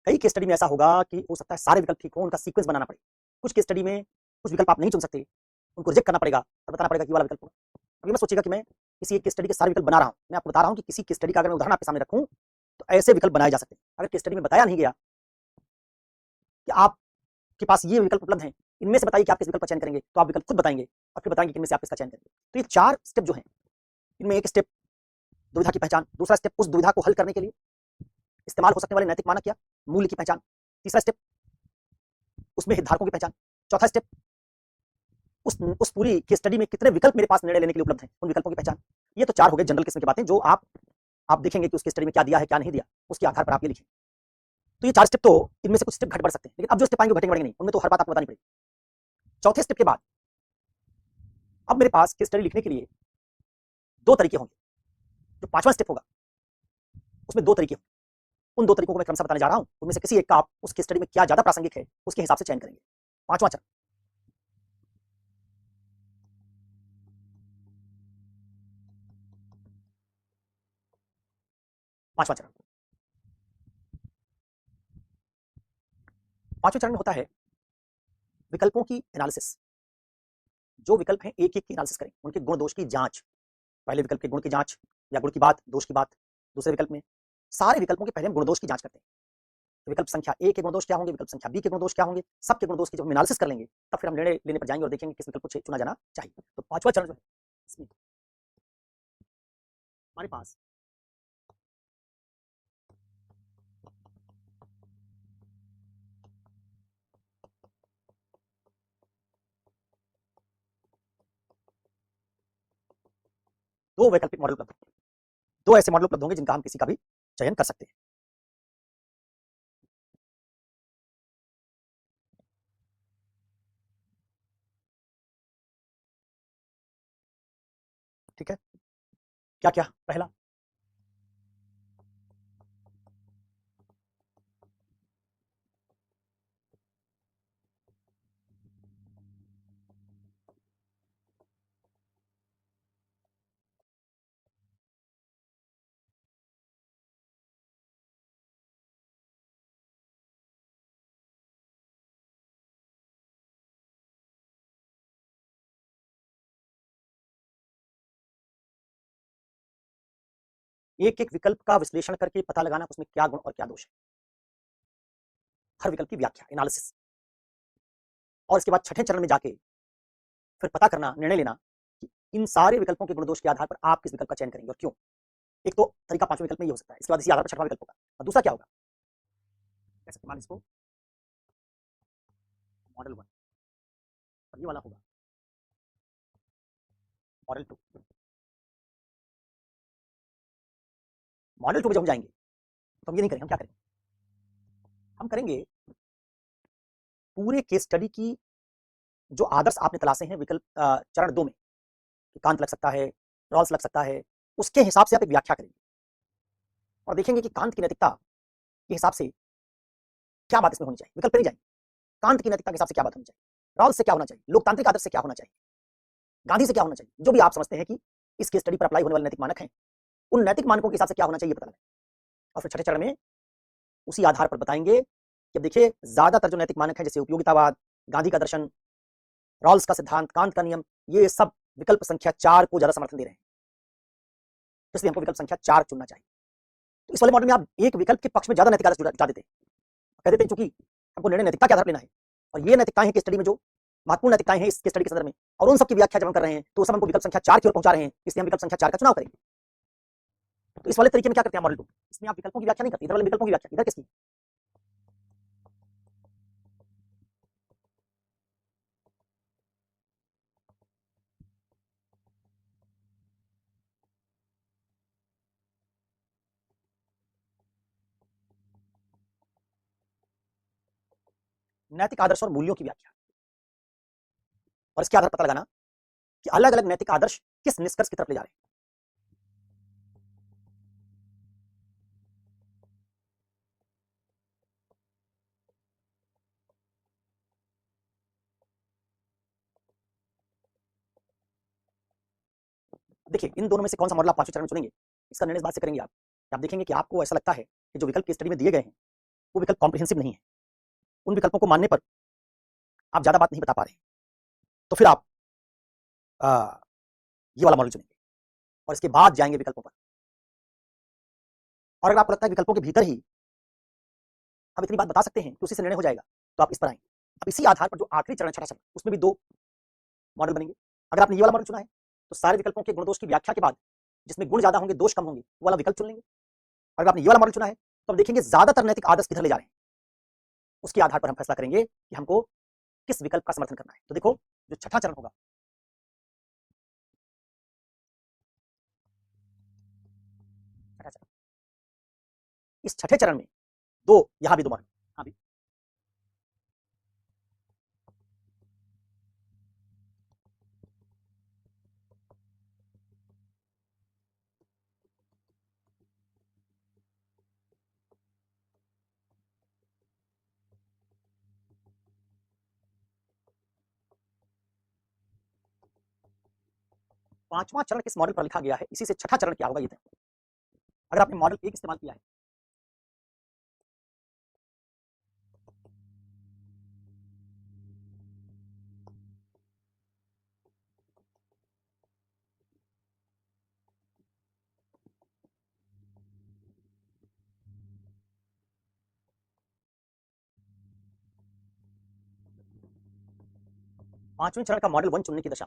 कई केस स्टडी में ऐसा होगा कि हो सकता है सारे विकल्प ठीक हो, उनका सीक्वेंस बनाना पड़े। कुछ केस स्टडी में कुछ विकल्प आप नहीं चुन सकते, उनको रिजेक्ट करना पड़ेगा और बताना पड़ेगा कि वाला विकल्प होगा। अभी मैं सोचिएगा कि मैं किसी एक केस स्टडी के सारे विकल्प बना रहा हूं, मैं आपको बता रहा हूं कि किसी केस स्टडी का अगर मैं उदाहरण आपके सामने रखूं तो ऐसे विकल्प बनाए जा सकते हैं। अगर केस स्टडी में बताया नहीं गया कि आपके पास ये विकल्प उपलब्ध हैं, इनमें से बताइए कि आप किस विकल्प का चयन करेंगे, तो आप विकल्प खुद बताएंगे और फिर बताएंगे कि इनमें से आप किसका चयन करेंगे। तो ये 4 स्टेप जो हैं, इनमें एक स्टेप दुविधा की पहचान, दूसरा स्टेप उस दुविधा को हल करने के लिए इस्तेमाल हो सकने वाले नैतिक मानक या मूल्य की पहचान, तीसरा स्टेप उसमें हितधारकों की पहचान, चौथा स्टेप उस पूरी केस स्टडी में कितने विकल्प मेरे पास निर्णय लेने के लिए उपलब्ध हैं, उन विकल्पों की पहचान। ये तो 4 हो गए जनरल किस्म की बातें जो आप देखेंगे कि उस केस स्टडी में क्या दिया है क्या नहीं दिया, उसके आधार पर आप ये लिखें। तो ये 4 स्टेप तो इनमें से कुछ स्टेप घट बढ़ सकते हैं, लेकिन अब जो स्टेप आएंगे घटेंगे बढ़ेंगे नहीं, उनमें तो हर बात आपको बतानी पड़ेगी। चौथे स्टेप के बाद अब मेरे पास केस स्टडी लिखने के लिए 2 तरीके होंगे। जो 5वां स्टेप होगा उसमें 2 तरीके होंगे, उन 2 तरीकों को मैं क्रमशः बताने जा रहा हूं। उनमें से किसी एक का आप उस केस स्टडी में क्या ज्यादा प्रासंगिक है उसके हिसाब से चयन करेंगे। 5वां चरण, 5वां चरण, 5वें चरण में होता है विकल्पों की एनालिसिस। जो विकल्प हैं एक एक की एनालिसिस करें, उनके गुण दोष की जांच। पहले विकल्प के गुण की जांच या गुण की बात, दोष की बात दूसरे विकल्प में। सारे विकल्पों के पहले हम गुण दोष की जांच करते हैं। विकल्प संख्या ए के गुण दोष क्या होंगे, विकल्प संख्या बी के गुण दोष क्या होंगे, सबके गुण दोष की जब हम एनालिसिस कर लेंगे तब फिर हम निर्णय लेने पर जाएंगे और देखेंगे किस विकल्प को चुना जाना चाहिए। तो 5वां चरण जो है इसमें हमारे पास दो वैकल्पिक मॉडल उपलब्ध होंगे, दो ऐसे मॉडल उपलब्ध होंगे जिनका हम किसी का भी चयन कर सकते हैं। ठीक है, क्या क्या? पहला, एक एक विकल्प का विश्लेषण करके पता लगाना उसमें क्या गुण और क्या दोष है, हर विकल्प की व्याख्या, एनालिसिस, और इसके बाद छठे चरण में जाके फिर पता करना, निर्णय लेना कि इन सारे विकल्पों के गुण दोष के आधार पर आप किस विकल्प का चयन करेंगे और क्यों। एक तो तरीका पांचवें विकल्प में ये हो सकता है, इसके बाद इसी आधार पर छठवां विकल्प होगा। और दूसरा क्या होगा, कैसे मान इसको मॉडल 1 और ये वाला होगा मॉडल 2। मॉडल 2 में जब हम जाएंगे तो हम ये नहीं करेंगे, हम क्या करेंगे, हम करेंगे पूरे केस स्टडी की जो आदर्श आपने तलाशे हैं विकल्प चरण 2 में, कांत लग सकता है, रॉल्स लग सकता है, उसके हिसाब से आप एक व्याख्या करेंगे और देखेंगे कि कांत की नैतिकता के हिसाब से क्या बात इसमें होनी चाहिए, विकल्प नहीं जाएंगे, कांत की नैतिकता के हिसाब से क्या बात होनी चाहिए, रॉल्स से क्या होना चाहिए, लोकतांत्रिक आदर्श से क्या होना चाहिए, गांधी से क्या होना चाहिए, जो भी आप समझते हैं कि इस केस स्टडी पर अप्लाई होने वाले नैतिक मानक हैं, उन नैतिक मानकों के हिसाब से क्या होना चाहिए पता लगाएं और फिर छठे चरण में उसी आधार पर बताएंगे कि अब देखिए ज्यादातर जो नैतिक मानक है जैसे उपयोगितावाद, गांधी का दर्शन, रॉल्स का सिद्धांत, कांत का नियम, ये सब विकल्प संख्या 4 को ज्यादा समर्थन दे रहे हैं, इसलिए हमको विकल्प संख्या 4 चुनना चाहिए। तो इस वाले मॉडल में आप एक विकल्प के पक्ष में ज्यादा नैतिक आदर्श जुटा देते हैं, कह देते हैं चूंकि हमको निर्णय नैतिकता के आधार पर लेना है और ये नैतिकताएं हैं केस स्टडी में जो महत्वपूर्ण नैतिकताएं हैं इस केस स्टडी के संदर्भ में, और उन सबकी व्याख्या जब हम कर रहे हैं तो सब हमको विकल्प संख्या 4 की ओर पहुंचा रहे हैं, इसलिए हम विकल्प संख्या 4 का चुनाव करेंगे। तो इस वाले तरीके में क्या करते हैं मॉडल 2, इसमें आप विकल्पों की व्याख्या नहीं करते, इधर वाले विकल्पों की व्याख्या, इधर किसकी, नैतिक आदर्श और मूल्यों की व्याख्या, और इसके आधार पर पता लगाना कि अलग अलग नैतिक आदर्श किस निष्कर्ष की तरफ ले जा रहे हैं। देखिए इन दोनों में से कौन सा मॉडल आप पांचवें चरण में चुनेंगे, इसका निर्णय इस बात से करेंगे आप देखेंगे कि आपको ऐसा लगता है कि जो विकल्प की स्टडी में दिए गए हैं वो विकल्प कॉम्प्रिहेंसिव नहीं है, उन विकल्पों को मानने पर आप ज्यादा बात नहीं बता पा रहे हैं, तो फिर आप आ, ये वाला मॉडल चुनेंगे और इसके बाद जाएंगे विकल्पों पर। और अगर आपको लगता है विकल्पों के भीतर ही हम इतनी बात बता सकते हैं कि उसी से निर्णय हो जाएगा, तो आप इस पर आएंगे। अब इसी आधार पर जो आखिरी चरण छठा चरण उसमें भी दो मॉडल बनेंगे। अगर आपने ये वाला मॉडल चुना है तो सारे विकल्पों के गुण दोष की व्याख्या के बाद जिसमें गुण ज्यादा होंगे दोष कम होंगे वो वाला विकल्प चुन लेंगे। अगर आपने ये वाला मॉडल चुना है तो हम देखेंगे ज्यादातर नैतिक आदर्श किधर ले जा रहे हैं, उसके आधार पर हम फैसला करेंगे कि हमको किस विकल्प का समर्थन करना है। तो देखो जो छठा चरण होगा, छठा चरण, इस छठे चरण में दो, यहां भी दो मॉडल, हाँ भी 5वां चरण किस मॉडल पर लिखा गया है इसी से छठा चरण क्या होगा ये तय होगा। अगर आपने मॉडल एक इस्तेमाल किया है, 5वें चरण का मॉडल 1 चुनने की दशा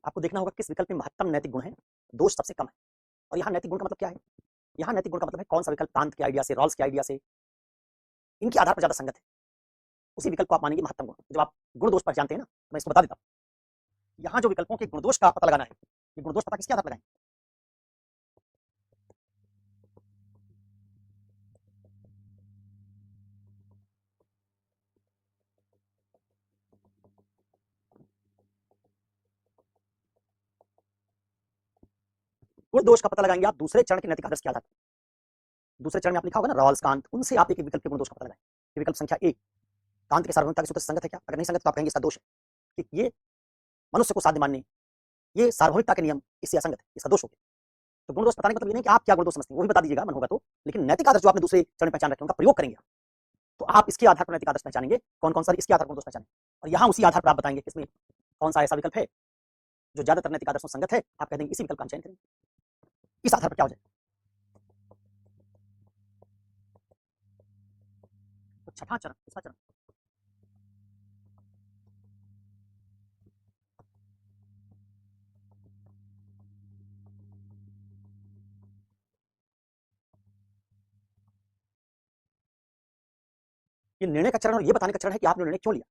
आपको देखना होगा किस विकल्प में महत्तम नैतिक गुण है, दोष सबसे कम है। और यहाँ नैतिक गुण का मतलब क्या है? यहाँ नैतिक गुण का मतलब है कौन सा विकल्प कांत के आइडिया से, रॉल्स के आइडिया से, इनके आधार पर ज्यादा संगत है, उसी विकल्प को आप मानेंगे महत्तम गुण। जब आप गुण दोष पर जानते हैं ना, तो मैं इसको बता देता हूँ। यहाँ जो विकल्पों के गुण दोष का पता लगाना है, ये गुण दोष पता किसके आधार पर लगाएं? गुण दोष का पता लगाएंगे आप दूसरे चरण के नैतिक आदर्श के आधार पर। दूसरे चरण में आप लिखा होगा ना रॉल्स, कांत, उनसे आप एक एक विकल्प के गुण दोष का पता लगाएं। विकल्प संख्या एक, कांत के सार्वभौमिकता के सूत्र से संगत है क्या? अगर नहीं संगत तो आप कहेंगे इसका दोष है कि ये मनुष्य को साध्य मानने, ये सार्वभौमिकता के नियम इससे असंगत है, इसका दोष हो गया। तो गुण दोष बताने का मतलब ये नहीं कि आप क्या गुण दोष समझते हैं, वो भी बता दीजिएगा मन होगा तो, लेकिन नैतिक आदर्श जो आपने दूसरे चरण में पहचान रखे उनका प्रयोग करेंगे। तो आप इसके आधार पर नैतिक आदर्श पहचानेंगे, कौन कौन सा इसके आधार पर गुण दोष पहचानेंगे, और यहाँ उसी आधार पर आप बताएंगे इसमें कौन सा ऐसा विकल्प है जो ज्यादातर नैतिक आदर्शों संगत है, आप कह देंगे इसी विकल्प का चयन करेंगे। इस आधार पर क्या हो जाए, तो छठा चरण, इसका चरण ये निर्णय का चरण और ये बताने का चरण है कि आपने निर्णय क्यों लिया।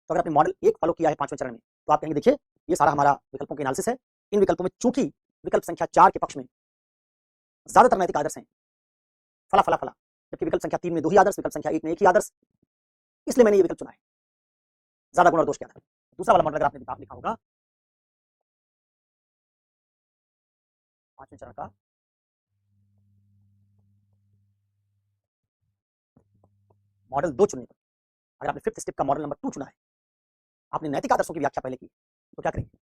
तो अगर आपने मॉडल एक फॉलो किया है पांचवें चरण में, तो आप कहेंगे देखिए ये सारा हमारा विकल्पों के एनालिसिस है, इन विकल्पों में चूंकि विकल्प संख्या 4 के पक्ष में ज्यादातर नैतिक आदर्श हैं, फला फला फला, जबकि विकल्प संख्या 3 में 2 ही आदर्श, विकल्प संख्या 1 में 1 ही आदर्श, इसलिए मैंने ये विकल्प चुना है ज्यादा गुण और दोष के आधार पर। दूसरा वाला मॉडल अगर आपने लिखा होगा पांचवें चरण का मॉडल 2 चुनने पर, अगर आपने फिफ्थ स्टेप का मॉडल नंबर 2 चुना है, आपने नैतिक आदर्शों की व्याख्या पहले की, तो क्या करेंगे?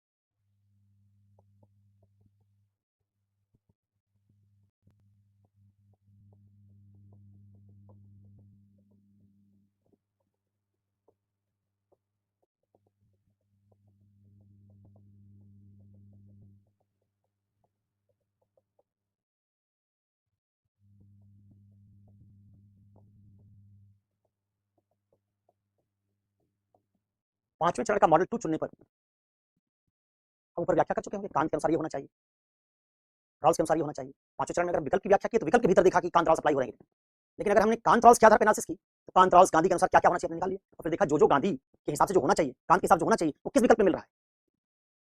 पांचवें चरण का मॉडल 2 चुनने पर हम ऊपर व्याख्या कर चुके होंगे कांत के अनुसार ये होना चाहिए, रॉल्स के अनुसार ये होना चाहिए। पांचवें चरण में अगर विकल्प की व्याख्या की तो विकल्प के भीतर देखा कि कांत रॉल्स अप्लाई हो रहे हैं, लेकिन अगर हमने कांत रॉल्स के आधार पर एनालिसिस की तो कांत रॉल्स गांधी के अनुसार क्या क्या होना चाहिए निकाल लिया, और फिर देखा जो गांधी के हिसाब से जो होना चाहिए, कांत के हिसाब से जो होना चाहिए, वो किस विकल्प में मिल रहा है,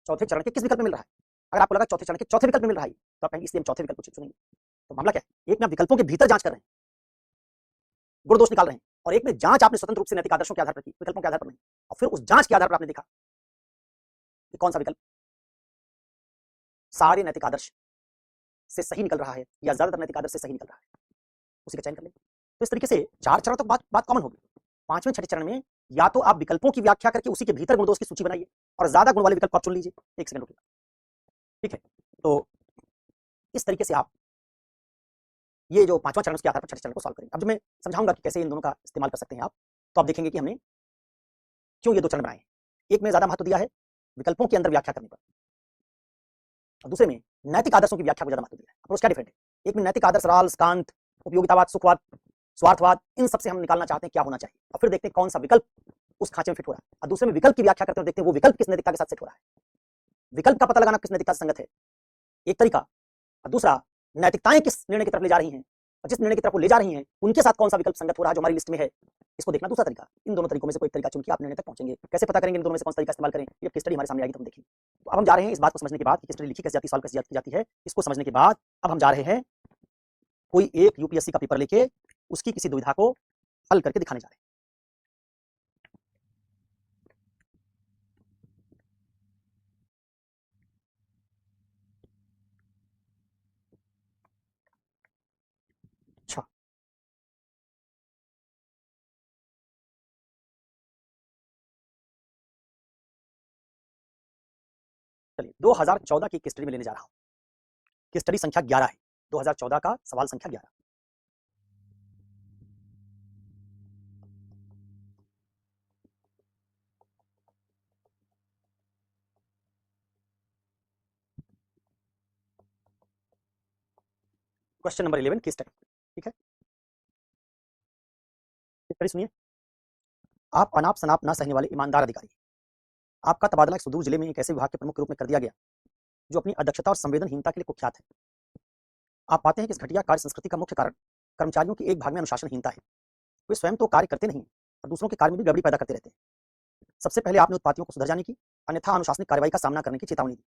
चौथे चरण के किस विकल्प में मिल रहा है। अगर आपको लगा चौथे चरण के चौथे विकल्प में मिल रहा है, तो आप कहेंगे इसलिए हम चौथे विकल्प को चुनेंगे। तो मामला क्या है, एक में आप विकल्पों के भीतर जांच कर रहे हैं, गुण दोष निकाल रहे हैं, और एक में जांच आपने स्वतंत्र रूप से नैतिक आदर्शों के आधार पर की, विकल्पों के आधार पर नहीं, और फिर उस जांच के आधार पर आपने देखा कि कौन सा विकल्प सारे नैतिक आदर्श से सही निकल रहा है या ज्यादातर नैतिक आदर्श से सही निकल रहा है, उसी का चयन कर लेंगे। तो इस तरीके से 4 चरण तक बात कॉमन होगी। पांचवें छठे चरण में या तो आप विकल्पों की व्याख्या करके उसी के भीतर गुण दोष की सूची बनाइए और ज्यादा गुण वाले विकल्प आप चुन लीजिए। एक सेकंड रुकिए, ठीक है। तो इस तरीके से आप ये जो पांचवा चरण उसके आधार पर छठे चरण को सॉल्व करेंगे। अब जब मैं समझाऊंगा कि कैसे इन दोनों का इस्तेमाल कर सकते हैं आप, तो आप देखेंगे कि हमने क्यों ये 2 चरण बनाए हैं। एक में ज्यादा महत्व दिया है विकल्पों के अंदर व्याख्या करने पर, और दूसरे में नैतिक आदर्शों की व्याख्या को ज्यादा महत्व दिया है। अप्रोच क्या डिफरेंट है, एक में नैतिक आदर्श रॉल्स, कांत, उपयोगितावाद, सुखवाद, स्वार्थवाद, इन सबसे हम निकालना चाहते हैं क्या होना चाहिए, और फिर देखते हैं कौन सा विकल्प उस खांचे में फिट हो रहा है, और दूसरे में विकल्प की व्याख्या करते हैं, देखते हैं वो विकल्प किस नैतिकता के साथ सेट हो रहा है। विकल्प का पता लगाना किस नैतिकता से संगत है एक तरीका, और दूसरा नैतिकताएं किस निर्णय की तरफ ले जा रही हैं, और जिस निर्णय की तरफ वो ले जा रही हैं उनके साथ कौन सा विकल्प संगत हो रहा है जो हमारी लिस्ट में है, इसको देखना दूसरा तरीका। इन दोनों तरीकों में से कोई तरीका चुन के आप निर्णय तक पहुंचेंगे। कैसे पता करेंगे इन दोनों में से कौन सा तरीका इस्तेमाल करें, ये केस स्टडी हमारे सामने आएगी तो हम देखेंगे। तो अब हम जा रहे हैं इस बात को समझने के बाद कि केस स्टडी लिखी कैसे जाती है, सॉल्व कैसे की जाती है, इसको समझने के बाद अब हम जा रहे हैं कोई एक यूपीएससी का पेपर लेके उसकी किसी दुविधा को हल करके दिखाने जा रहे हैं। अच्छा, चलिए 2014 की केस स्टडी में लेने जा रहा हूं। केस स्टडी संख्या 11 है, 2014 का सवाल संख्या 11। क्वेश्चन नंबर 11 केस स्टडी, ठीक है। केस स्टडी सुनिए। आप अनाप शनाप न सहने वाले ईमानदार अधिकारी, आपका तबादला एक सुदूर जिले में एक ऐसे विभाग के प्रमुख के रूप में कर दिया गया जो अपनी अदक्षता और संवेदनहीनता के लिए कुख्यात है। आप पाते हैं कि इस घटिया कार्य संस्कृति का मुख्य कारण कर्मचारियों की एक भाग में अनुशासनहीनता है। वे स्वयं तो कार्य करते नहीं और दूसरों के कार्य में भी गड़बड़ी पैदा करते रहते हैं। सबसे पहले आपने उत्पातियों को सुधर जाने की, अन्यथा अनुशासनिक कार्रवाई का सामना करने की चेतावनी दी।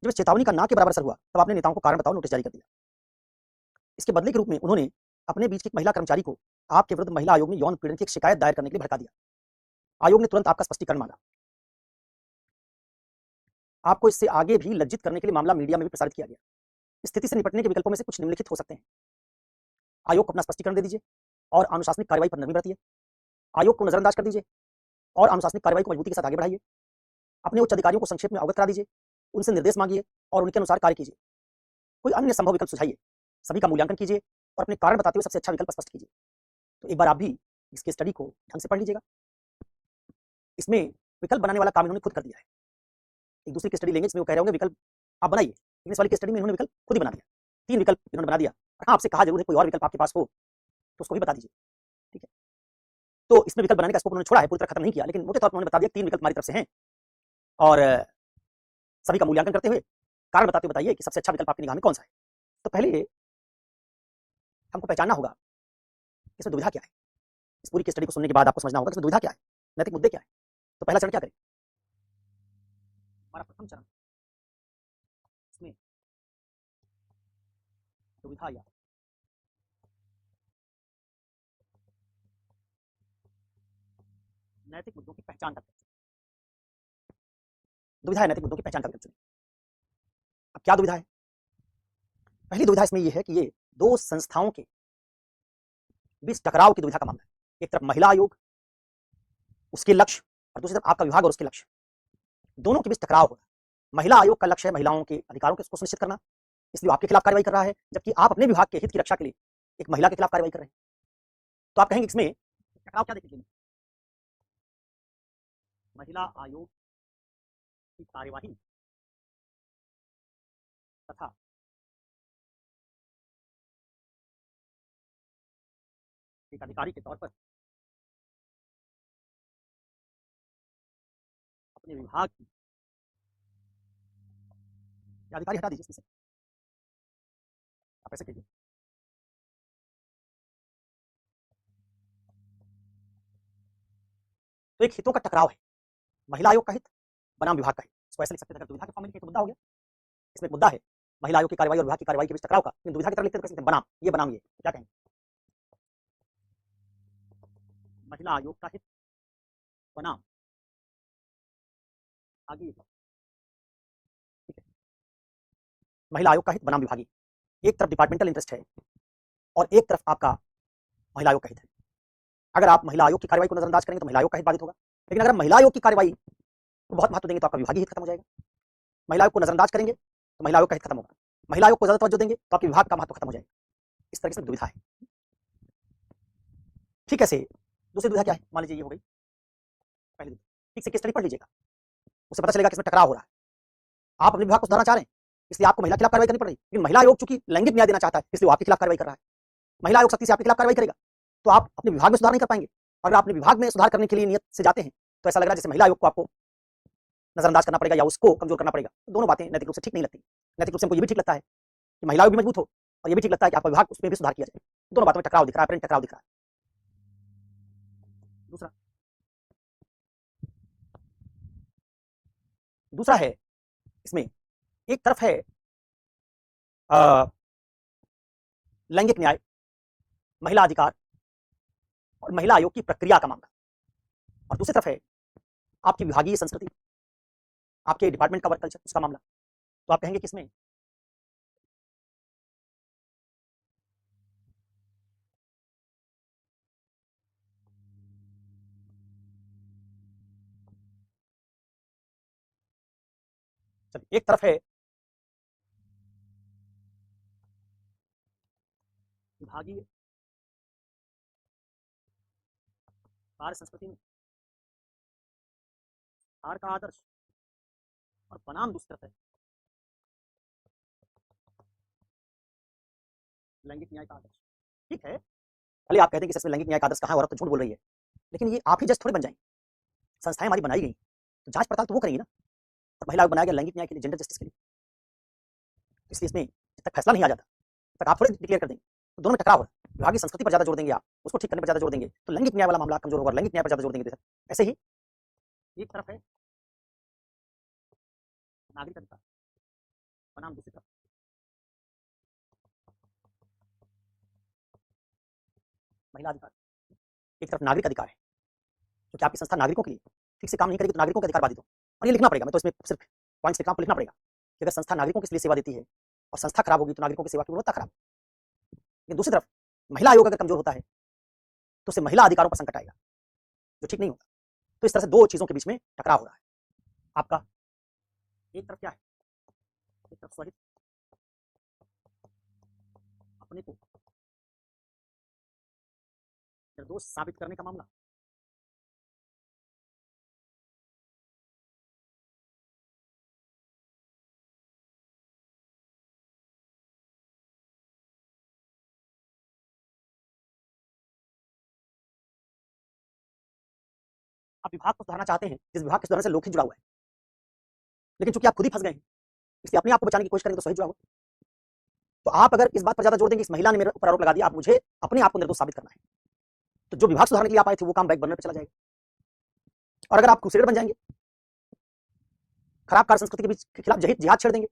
जब इस चेतावनी का ना के बराबर असर हुआ, तब आपने नेताओं को कारण बताओ नोटिस जारी कर दिया। इसके बदले के रूप में उन्होंने अपने बीच की एक महिला कर्मचारी को आपके विरुद्ध महिला आयोग में यौन उत्पीड़न की एक शिकायत दायर करने के लिए भड़का दिया। आयोग ने तुरंत आपका स्पष्टीकरण मांगा। आपको इससे आगे भी लज्जित करने के लिए मामला मीडिया में भी प्रसारित किया गया। स्थिति से निपटने के विकल्पों में से कुछ निम्नलिखित हो सकते हैं। आयोग को अपना स्पष्टीकरण दे दीजिए और अनुशासनिक कार्रवाई पर नरमी बरतिए। आयोग को नजरअंदाज कर दीजिए और अनुशासनिक कार्रवाई को मजबूती के साथ आगे बढ़ाइए। अपने उच्च अधिकारियों को संक्षेप में अवगत करा दीजिए, उनसे निर्देश मांगिए और उनके अनुसार कार्य कीजिए। कोई अन्य संभव विकल्प सुझाइए, सभी का मूल्यांकन कीजिए और अपने कारण बताते हुए सबसे अच्छा विकल्प स्पष्ट कीजिए। तो एक बार आप भी इसके स्टडी को ढंग से पढ़ लीजिएगा। इसमें विकल्प बनाने वाला काम इन्होंने खुद कर दिया है। एक दूसरी की स्टडी लेंगे इसमें वो कह रहे होंगे विकल्प आप बनाइए, लेकिन इस वाली की स्टडी में इन्होंने विकल्प खुद ही बना दिया। 3 विकल्प इन्होंने बना दिया। हाँ, आपसे कहा जरूर है कोई और विकल्प आपके पास हो तो उसको भी बता दीजिए, ठीक है। तो इसमें विकल्प बनाने का स्कोप उन्होंने छोड़ा है, पूरी तरह खत्म नहीं किया, लेकिन मोटे तौर पर उन्होंने बता दिया 3 विकल्प हमारी तरफ से हैं और सभी का मूल्यांकन करते हुए कारण बताते हुए बताइए कि सबसे अच्छा विकल्प आपकी निगाह में कौन सा है। तो पहले हमको पहचानना होगा कि इसमें दुविधा क्या है। इस पूरी की स्टडी को सुनने के बाद आपको समझना होगा कि इसमें दुविधा क्या है, नैतिक मुद्दे क्या है। तो पहला चरण क्या करें? हमारा प्रथम चरण इसमें दुविधा या नैतिक मुद्दों की पहचान करते हैं। दुविधा या नैतिक मुद्दों की पहचान करके चुनिए। अब क्या दुविधा है? पहली दुविधा इसमें यह है कि ये 2 संस्थाओं के बीच टकराव की दुविधा का मामला है। एक तरफ महिला आयोग, उसके लक्ष्य, और दूसरी तरफ आपका विभाग और उसके लक्ष्य, दोनों के बीच टकराव हो रहा है। महिला आयोग का लक्ष्य है महिलाओं के अधिकारों को सुनिश्चित करना, इसलिए आपके खिलाफ कार्रवाई कर रहा है, जबकि आप अपने विभाग के हित की रक्षा के लिए एक महिला के खिलाफ कार्रवाई कर रहे हैं। तो आप कहेंगे इसमें टकराव क्या देखेंगे? महिला आयोग की कार्यवाही तथा एक अधिकारी के तौर पर अपने विभाग की, अधिकारी हटा दीजिए इसमें से, आप ऐसे कीजिए। तो एक हितों का टकराव है, महिला आयोग का हित बनाम विभाग का हित। इसको ऐसे लिख सकते हैं, अगर दुविधा के फॉर्म में लिखे तो मुद्दा हो गया। इसमें एक मुद्दा है महिला आयोग की कार्रवाई और विभाग की कार्रवाई के बीच टकराव का, लेकिन दुविधा की तरह लिखते हैं तो कैसे बनाम, ये बनाम, ये क्या कहेंगे? महिला आयोग का हित बनाम विभागीय, ठीक है। महिला आयोग का हित बनाम विभागीय, एक तरफ डिपार्टमेंटल इंटरेस्ट है और एक तरफ आपका महिला आयोग का हित है। अगर आप महिला आयोग की कार्रवाई को नजरअंदाज करेंगे तो महिला आयोग का हित बाधित होगा, लेकिन अगर महिला आयोग की कार्रवाई को बहुत महत्व देंगे तो आपका विभागीय हित खत्म हो जाएगा। महिला आयोग को नजरअंदाज करेंगे तो महिला आयोग का हित खत्म होगा, महिला आयोग को ज्यादा तवज्जो देंगे तो आपके विभाग का महत्व खत्म हो जाएगा। इस तरह से दुविधा है। ठीक है, दूसरी दुविधा क्या है? मान लीजिए ये हो गई पहली दुविधा। ठीक से केस स्टडी पढ़ लीजिएगा, उससे पता चलेगा कि इसमें टकराव हो रहा है। आप अपने विभाग को सुधारना चाह रहे हैं, इसलिए आपको महिला के खिलाफ कार्रवाई करनी पड़ रही है, लेकिन महिला आयोग चूंकि लैंगिक न्याय देना चाहता है, इसलिए वो आपके खिलाफ कार्रवाई कर रहा है। महिला आयोग सख्ती से आपके खिलाफ कार्रवाई करेगा तो आप अपने विभाग में सुधार नहीं कर पाएंगे। अगर आप अपने विभाग में सुधार करने के लिए नियत से जाते हैं तो ऐसा लग रहा है जैसे महिला आयोग को आपको नजरअंदाज करना पड़ेगा या उसको कमजोर करना पड़ेगा। तो दोनों बातें नैतिक रूप से ठीक नहीं लगती। नैतिक रूप से हमको ये भी ठीक लगता है कि महिला आयोग भी मजबूत हो और ये भी ठीक लगता है कि आपका विभाग उसमें भी सुधार किया जाए। दोनों बातों में टकराव दिख रहा है, टकराव दिख रहा है। दूसरा है इसमें, एक तरफ है लैंगिक न्याय, महिला अधिकार और महिला आयोग की प्रक्रिया का मामला, और दूसरी तरफ है आपकी विभागीय संस्कृति, आपके डिपार्टमेंट का वर्क कल्चर, उसका मामला। तो आप कहेंगे कि इसमें चलिए, एक तरफ है विभागीय कार्य संस्कृति में आर का आदर्श और बनाम दूसरी तरफ है लैंगिक न्याय का आदर्श। ठीक है, भले आप कहते हैं कि इसमें लैंगिक न्याय का आदर्श कहाँ है, औरत तो झूठ बोल रही है, लेकिन ये आप ही जज थोड़े बन जाएंगे। संस्थाएं हमारी बनाई गई तो जांच पड़ताल तो वो करेंगी ना। तो महिला आयोग बनाया गया लैंगिक न्याय के लिए, जेंडर जस्टिस के लिए, इसलिए इसमें जब तक फैसला नहीं आ जाता तब तक आप थोड़े डिक्लेयर कर देंगे तो दोनों में टकराव हो रहा है। विभाग की संस्कृति पर ज़्यादा जोर देंगे आप, उसको ठीक करने पर ज़्यादा जोर देंगे तो लैंगिक न्याय वाला मामला कमजोर होगा, लैंगिक न्याय पर ज़्यादा जोर देंगे तो ऐसे ही एक तरफ है नागरिक अधिकार बनाम दूसरी तरफ महिला अधिकार। एक तरफ नागरिक अधिकार है क्योंकि आपकी संस्था नागरिकों के लिए ठीक से काम नहीं करेगी तो नागरिकों के अधिकार बाधित हो। और ये लिखना पड़ेगा, मैं तो इसमें सिर्फ पॉइंट्स लिख रहा हूं, आपको लिखना पड़ेगा कि अगर संस्था नागरिकों के लिए सेवा देती है और संस्था खराब होगी तो नागरिकों की सेवा की गुणवत्ता खराब। लेकिन दूसरी तरफ महिला आयोग अगर कमजोर होता है तो उससे महिला अधिकारों पर संकट आएगा जो ठीक नहीं होता। तो इस तरह से दो चीजों के बीच में टकराव हो रहा है आपका। एक तरफ क्या है, एक तरफ स्वहित, अपने को निर्दोष साबित करने का मामला, आप विभाग को सुधारना चाहते हैं जिस विभाग के सुधारने से लोकहित जुड़ा हुआ है, लेकिन चूंकि आप खुद ही फंस गए हैं इसलिए अपने आप को बचाने की कोशिश करेंगे तो सही जुड़ा हुआ। तो आप अगर इस बात पर ज्यादा जोर देंगे इस महिला ने मेरे ऊपर आरोप लगा दिया, आप मुझे अपने आप को निर्दोष साबित करना है, तो जो विभाग सुधारने के लिए आप आए थे वो काम बैक बर्नर पर चला जाएगा। और अगर आप क्रूसेडर बन जाएंगे, खराब कार्य संस्कृति के बीच के खिलाफ जिहाद छेड़ देंगे,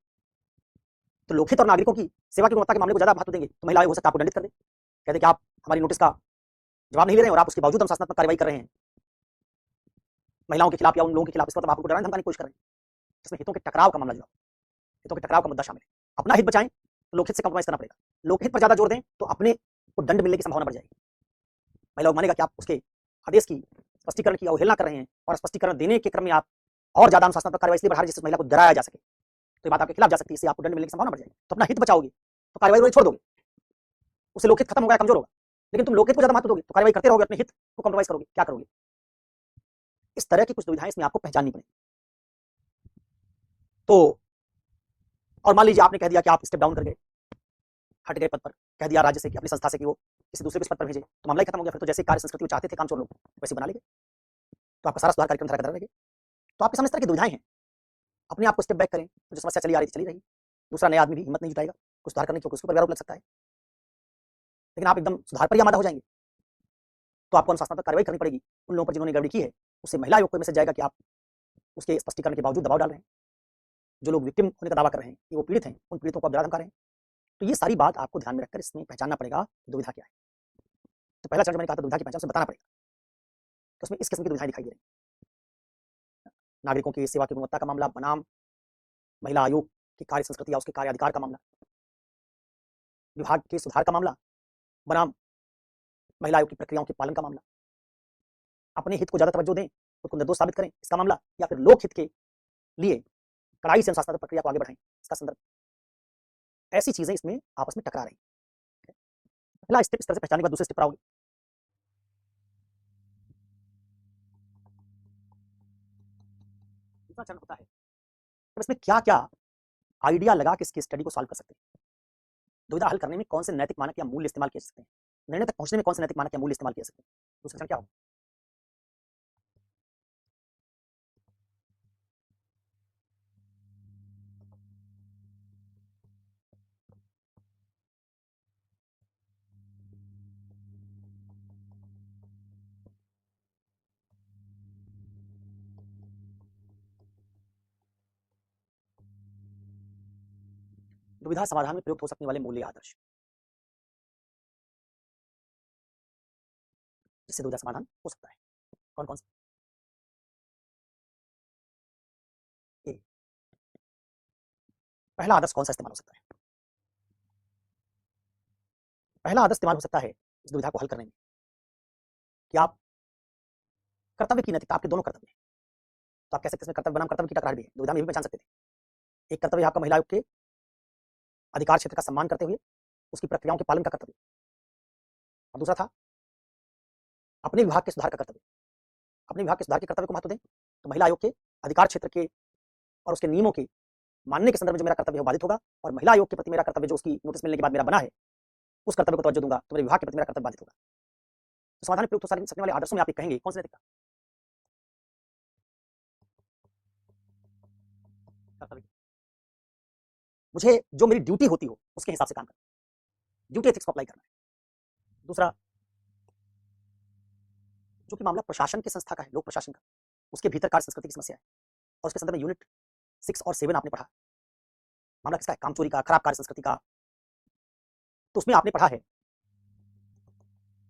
तो लोकहित और नागरिकों की सेवा की गुणवत्ता के मामले को ज्यादा महत्व देंगे, तो महिला आयोग हो सकता है आपको दंडित कर दे, कहते कि आप हमारी नोटिस का जवाब नहीं ले रहे हैं और आप उसके बावजूद हम शासनात्मक कार्रवाई कर रहे हैं महिलाओं के खिलाफ या उन लोगों के खिलाफ, इसका मतलब आपको डराने धमकाने की कोशिश कर रहे हैं। इसमें हितों के टकराव का मामला जुड़ा, हितों के टकराव का मुद्दा शामिल है। अपना हित बचाएं तो लोकहित से कंप्रोमाइज करना पड़ेगा, लोकहित पर ज्यादा जोर दें तो अपने को दंड मिलने की संभावना बढ़ जाएगी। महिला मानेगा कि आप उसके आदेश की स्पष्टीकरण की अवहेलना कर रहे हैं और स्पष्टीकरण देने के क्रम में आप और ज्यादा अनुशासनात्मक कार्रवाई इसलिए बढ़ा रहे हैं जिससे महिला को डराया जा सके, तो ये बात आपके खिलाफ जा सकती है, इससे आपको दंड मिलने की संभावना बढ़ जाएगी। तो अपना हित बचाओगे तो कार्रवाई छोड़ दोगे, उससे लोकहित खत्म होगा, कमजोर होगा। लेकिन तुम लोकहित को ज्यादा महत्व दोगे तो कार्रवाई करते रहोगे, अपने हित को कॉम्प्रोमाइज करोगे, क्या करोगे? इस तरह की कुछ दुविधाएं इसमें आपको पहचाननी पड़ेगी। तो और मान लीजिए आपने कह दिया कि आप स्टेप डाउन कर गए, हट गए पद पर, कह दिया राज्य से कि अपनी संस्था से कि वो किसी दूसरे को पद पर भेजे, तो मामला ही खत्म हो गया। फिर तो जैसे कार्य संस्कृति वो चाहते थे कामचोर लोग वैसे बना लेंगे, तो आपका सारा सुधार कार्यक्रम धरा लगे। तो आपके सामने इस तरह की दुविधाएं हैं, अपने आप को स्टेप बैक करें तो जो समस्या चली आ रही चली रही, दूसरा नया आदमी भी हिम्मत नहीं जुटाएगा कुछ सुधार करने की, उसके ऊपर आरोप लग सकता है। लेकिन आप एकदम सुधार पर ही आमादा हो जाएंगे तो आपको अनुशासनात्मक कार्रवाई करनी पड़ेगी उन लोगों पर जिन्होंने गड़बड़ी की है। उससे महिला आयोग को मैसेज जाएगा कि आप उसके स्पष्टीकरण के बावजूद दबाव डाल रहे हैं, जो लोग विक्टिम होने का दावा कर रहे हैं कि वो पीड़ित हैं, उन पीड़ितों को आप डरा धमका रहे हैं। तो ये सारी बात आपको ध्यान में रखकर इसमें पहचानना पड़ेगा दुविधा क्या है। तो पहला चरण मैंने कहा था दुविधा की पहचान, उसे बताना पड़ेगा। तो उसमें इस किस्म की दुविधाएं दिखाई दे रही, नागरिकों की सेवा की गुणवत्ता का मामला बनाम महिला आयोग की कार्य संस्कृति या उसके कार्य अधिकार का मामला, विभाग के सुधार का मामला बनाम महिला आयोग की प्रक्रियाओं के पालन का मामला, अपने हित को ज्यादा तवज्जो दें, खुद को निर्दोष साबित करें इसका मामला, या फिर लोक हित के लिए कड़ाई से अनुशासनात्मक प्रक्रिया को आगे बढ़ाएं इसका संदर्भ। ऐसी चीजें इसमें आपस में टकरा रही। पहला स्टेप इस तरह से पहचानने के बाद दूसरे स्टेप पर आओगे। दूसरा चरण होता है तो इसमें क्या क्या आइडिया लगा के इसकी स्टडी को सॉल्व कर सकते हैं, दुविधा हल करने में कौन से नैतिक मानक या मूल्य इस्तेमाल किए जा सकते हैं, निर्णय तक पहुंचने में कौन से नैतिक मानक या मूल्य इस्तेमाल किए जा सकते हैं। दूसरा चरण क्या होगा? दुविधा समाधान में प्रयुक्त हो सकने वाले मूल्य आदर्श, जिससे दुविधा समाधान हो सकता है, कौन कौन से? पहला आदर्श कौन सा इस्तेमाल हो सकता है? पहला आदर्श इस्तेमाल हो सकता है इस दुविधा को हल करने में कि आप कर्तव्य की नैतिकता, आपके दोनों कर्तव्य हैं, तो आप कह सकते हैं कर्तव्य बनाम कर्तव्य की टकरार भी है, दुविधा में भी पहचान सकते थे। एक कर्तव्य आपका महिला आयोग के अधिकार क्षेत्र का सम्मान करते हुए उसकी प्रक्रियाओं के पालन का कर्तव्य, और दूसरा था अपने विभाग के सुधार का कर्तव्य। अपने विभाग के सुधार के कर्तव्य को महत्व दें तो महिला आयोग के अधिकार क्षेत्र के और उसके नियमों के मानने के संदर्भ में जो मेरा कर्तव्य है वो बाधित होगा, और महिला आयोग के प्रति मेरा कर्तव्य जो उसकी नोटिस मिलने के बाद मेरा बना है उस कर्तव्य को तवज्जो दूंगा तो मेरे विभाग के प्रति मेरा कर्तव्य बाधित होगा। तो समाधान में प्रयुक्त हो सकने वाले आदर्शों में आप कहेंगे कौन से नैतिकता? कर्तव्य। मुझे जो मेरी ड्यूटी होती हो उसके हिसाब से काम करना है, ड्यूटी एथिक्स को अप्लाई करना है। दूसरा, जो कि मामला प्रशासन की संस्था का है, लोक प्रशासन का, उसके भीतर कार्य संस्कृति की समस्या है, और उसके संदर्भ में यूनिट 6 और 7 आपने पढ़ा। मामला किसका है? कामचोरी का, खराब कार्य संस्कृति का। तो उसमें आपने पढ़ा है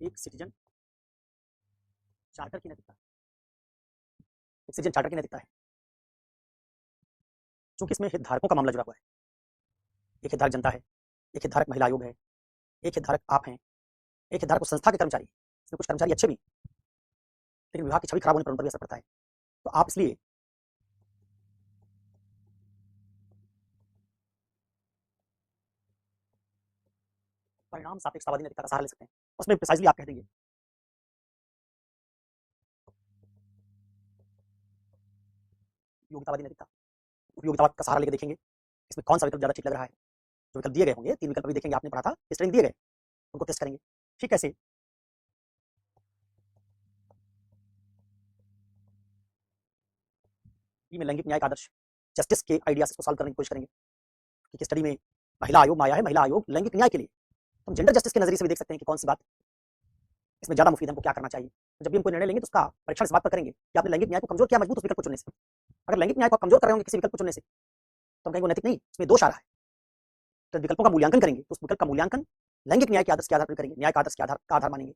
एक सिटीजन चार्टर की नैतिकता। एक सिटीजन चार्टर की नैतिकता है, चूंकि इसमें हितधारकों का मामला जुड़ा हुआ है। एक हितधारक जनता है, एक हितधारक महिला आयोग है, एक हितधारक आप हैं, एक हितधारक उस संस्था के कर्मचारी। इसमें कुछ कर्मचारी अच्छे भी, लेकिन विभाग की छवि खराब होने पर उन पर भी असर पड़ता है। तो आप इसलिए परिणाम सापेक्षतावादी नैतिकता का सहारा ले सकते हैं। उसमें प्रिसाइजली आप कह देंगे उपयोगितावादी नैतिकता, उपयोगितावाद का सहारा लेकर देखेंगे इसमें कौन सा विकल्प ज्यादा ठीक लग रहा है। जो विकल्प दिए गए होंगे, 3 विकल्प भी देखेंगे, आपने पढ़ा था, इस तरह दिए गए, उनको टेस्ट करेंगे। ठीक कैसे? में लैंगिक न्याय का आदर्श, जस्टिस के आइडिया से इसको सॉल्व करने की कोशिश करेंगे कि स्टडी में महिला आयोग में आया है, महिला आयोग लैंगिक न्याय के लिए। हम जेंडर जस्टिस के नजरिए से भी देख सकते हैं कि कौन सी बात इसमें ज्यादा मुफीद हमको क्या करना चाहिए। तो जब भी हम कोई निर्णय लेंगे तो उसका परीक्षण इस बात पर करेंगे कि आपने लैंगिक न्याय को कमजोर किया मजबूत उस विकल्प को चुनने से। अगर लैंगिक न्याय को आप कमजोर कर रहे होंगे किसी विकल्प को चुनने से, तो हम कहेंगे नैतिक नहीं, इसमें दोष आ रहा है। तो विकल्पों का मूल्यांकन करेंगे तो उस विकल्प का मूल्यांकन लैंगिक न्याय के आदर्श के आधार पर करेंगे, न्याय का आदर्श के आधार मानेंगे।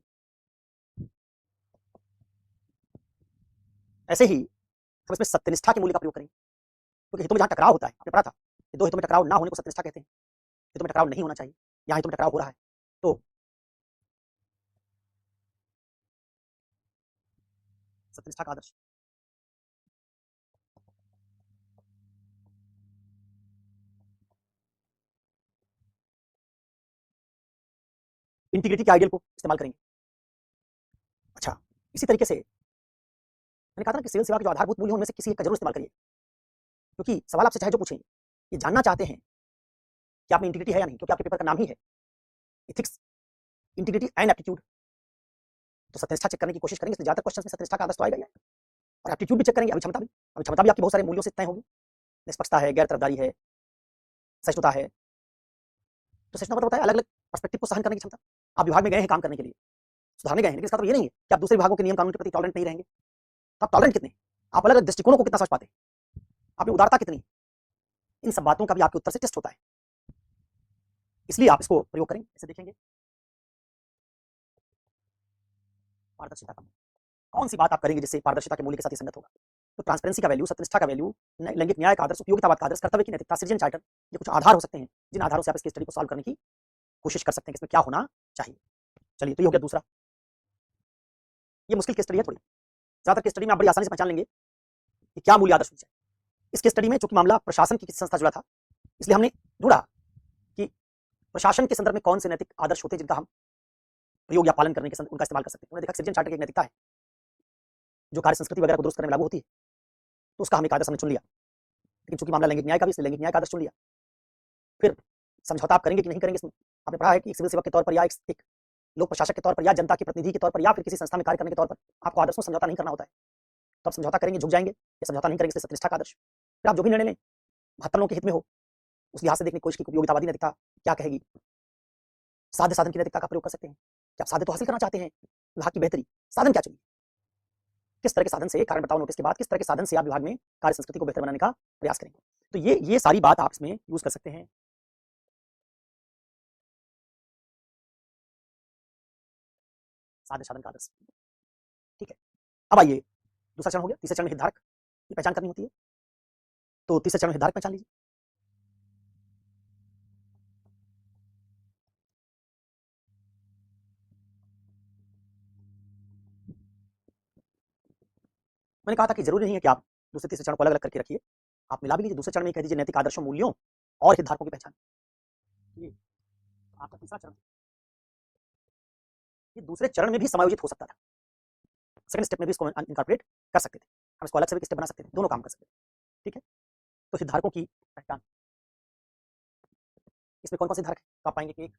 ऐसे ही हम इसमें सत्यनिष्ठा के मूल्य का प्रयोग करेंगे, क्योंकि हितों में जहां टकराव होता है, आपने पढ़ा था कि दो हितों में टकराव ना होने को सत्यनिष्ठा कहते हैं। हितों में टकराव नहीं होना चाहिए, यहाँ हितों में टकराव हो रहा है, तो सत्यनिष्ठा का आदर्श। इंटीग्रिटी के आइडियल को इस्तेमाल करेंगे। अच्छा, इसी तरीके से मैंने कहा था कि सिविल सेवा के जो आधारभूत मूल्य उनमें से किसी एक का जरूर इस्तेमाल करिए, क्योंकि सवाल आपसे चाहे जो पूछें, ये जानना चाहते हैं कि आप में इंटीग्रिटी है या नहीं, क्योंकि आपके पेपर का नाम ही है इथिक्स, इंटीग्रिटी एंड एप्टीट्यूड। तो सत्यनिष्ठा चेक करने की कोशिश करेंगे, इसमें ज्यादातर क्वेश्चन में सत्यनिष्ठा का आदर्श तो आएगा ही, और एप्टीट्यूड भी चेक करेंगे, अभिक्षमता भी आपकी बहुत सारे मूल्यों से तय होगी। निष्पक्षता है, गैर तरफदारी है, सहिष्णुता है। तो सहिष्णुता मतलब होता है अलग अलग पर्सपेक्टिव को सहन करने की क्षमता। आप विभाग में गए हैं काम करने के लिए, सुधारने गए हैं, लेकिन इसका मतलब ये नहीं है कि आप दूसरे विभागों के नियम कानून के प्रति टॉलरेंट नहीं रहेंगे। तो आप टॉलरेंट कितने, आप अलग अलग दृष्टिकोणों को कितना समझ पाते हैं, आप में उदारता कितनी, इन सब बातों का भी आपके उत्तर से टेस्ट होता है। इसलिए आप इसको प्रयोग करेंगे, इसे देखेंगे। पारदर्शिता का, कौन सी बात आप करेंगे जिससे पारदर्शिता के मूल्य के साथ संगत होगा। तो ट्रांसपेरेंसी का वैल्यू, सत्यनिष्ठा का वैल्यू, लैंगिक न्याय का आदर्श, उपयोगितावाद का आदर्श, कर्तव्य की नैतिकता, सृजन चार्टर, ये कुछ आधार हो सकते हैं जिन आधारों से आप इसके स्टडी को सॉल्व करने की कोशिश कर सकते हैं कि इसमें क्या होना चाहिए। चलिए, तो ये हो गया दूसरा। ये मुश्किल केस स्टडी है थोड़ी, ज्यादातर केस स्टडी में आप बड़ी आसानी से पहचान लेंगे कि क्या मूल्य आदर्श होना चाहिए। इस केस स्टडी में चूंकि मामला प्रशासन की किसी संस्था जुड़ा था, इसलिए हमने ढूंढा कि प्रशासन के संदर्भ में कौन से नैतिक आदर्श होते हैं जिनका हम प्रयोग या पालन करने के उनका इस्तेमाल कर सकते हैं। उन्होंने देखा सृजन चार्टर की एक नैतिकता है जो कार्य संस्कृति वगैरह को दुरुस्त करने में लागू होती है, तो उसका हम एक आदर्श हमने चुन लिया। लेकिन चूंकि मामला लैंगिक न्याय का भी, इसलिए लैंगिक न्याय का आदर्श चुन लिया। फिर समझौता आप करेंगे कि नहीं करेंगे इसमें। आपने पढ़ा है कि सिविल सेवक के तौर पर या एक लोक प्रशासक के तौर पर या जनता के प्रतिनिधि के तौर पर या फिर किसी संस्था में कार्य करने के तौर पर आपको आदर्शों में समझौता नहीं करना होता है। तो आप समझौता करेंगे, झुक जाएंगे, या समझौता नहीं करेंगे, इसलिए सत्यनिष्ठा का आदर्श। फिर आप जो भी निर्णय लें 72 लोगों के हित में हो, उस लिहाज से देखने की कोशिश की उपयोगितावादी नैतिकता क्या कहेगी। साध्य साधन की नैतिकता का प्रयोग कर सकते हैं कि आप साध्य तो हासिल करना चाहते हैं, विभाग की बेहतरी, साधन क्या चुनिए, किस तरह के साधन से, कारण बताओ नोटिस के बाद किस तरह के साधन से आप विभाग में कार्य संस्कृति को बेहतर बनाने का प्रयास करेंगे। तो ये सारी बात आप इसमें यूज कर सकते हैं। साध्य साधन का आदर्श, ठीक है। अब आइए, दूसरा चरण हो गया, तीसरे चरण में हितधारक की पहचान करनी होती है। तो तीसरे चरण में हितधारक पहचान लीजिए। मैंने कहा था कि जरूरी नहीं है कि आप दूसरे तीसरे चरण को अलग अलग करके रखिए, आप मिला भी लीजिए। दूसरे चरण में कह दीजिए नैतिक आदर्शों, मूल्यों और हितधारकों की पहचान। ये आपका तीसरा चरण, ये दूसरे चरण में भी समायोजित हो सकता था, सेकंड स्टेप में भी इसको इनकॉर्पोरेट कर सकते थे, हम इसको अलग से भी स्टेप बना सकते थे, दोनों काम कर सकते थे। ठीक है, तो हितधारकों की पहचान, इसमें कौन कौन से हितधारक है, तो आप पाएंगे कि एक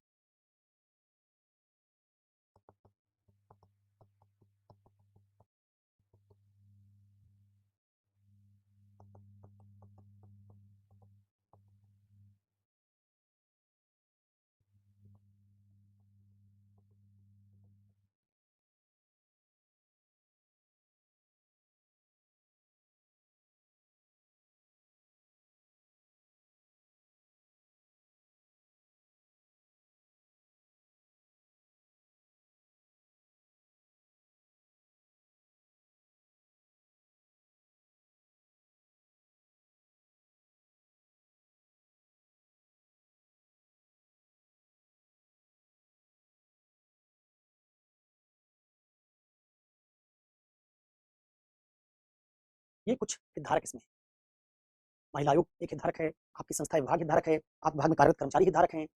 ये कुछ हितधारक इसमें हैं। महिला आयोग एक हितधारक है, आपकी संस्था विभाग हितधारक है, आप विभाग में कार्यरत कर्मचारी हितधारक हैं,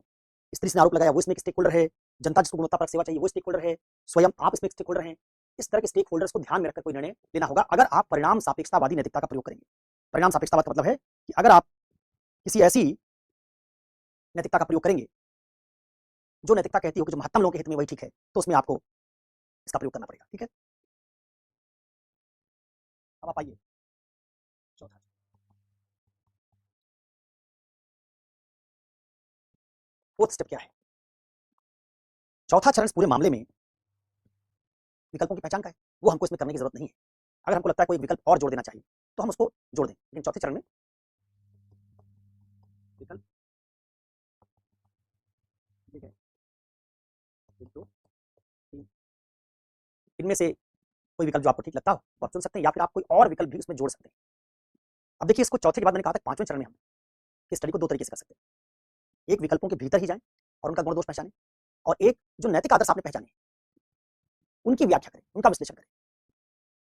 स्त्री ने आरोप लगाया वो इसमें एक स्टेक होल्डर है, जनता जिसको गुणवत्तापरक सेवा चाहिए वो स्टेक होल्डर है, स्वयं आप इसमें एक स्टेक होल्डर हैं। इस तरह के स्टेक होल्डर्स को ध्यान में रखकर कोई निर्णय लेना होगा अगर आप परिणाम सापेक्षतावादी नैतिकता का प्रयोग करेंगे। परिणाम सापेक्षतावाद का मतलब है कि अगर आप किसी ऐसी नैतिकता का प्रयोग करेंगे जो नैतिकता कहती हो कि जो महत्तम लोगों के हित में वही ठीक है, तो उसमें आपको इसका प्रयोग करना पड़ेगा। ठीक है, अब आप आइए चौथा। फोर्थ स्टेप क्या है? चौथा चरण इस पूरे मामले में विकल्पों की पहचान का है। वो हमको इसमें करने की जरूरत नहीं है। अगर हमको लगता है कोई विकल्प और जोड़ देना चाहिए तो हम उसको जोड़ दें, लेकिन चौथे चरण में विकल्प ठीक है, एक दो तीन, इनमें से कोई विकल्प जो आपको ठीक लगता हो वो आप चुन सकते हैं, या फिर आप कोई और विकल्प भी उसमें जोड़ सकते हैं। अब देखिए, इसको चौथे के बाद मैंने कहा था पांचवें चरण में हम इस स्टडी को दो तरीके से कर सकते हैं। एक, विकल्पों के भीतर ही जाएं और उनका गुण दोष पहचानें, और एक, जो नैतिक आदर्श आपने पहचाने उनकी व्याख्या करें, उनका विश्लेषण करें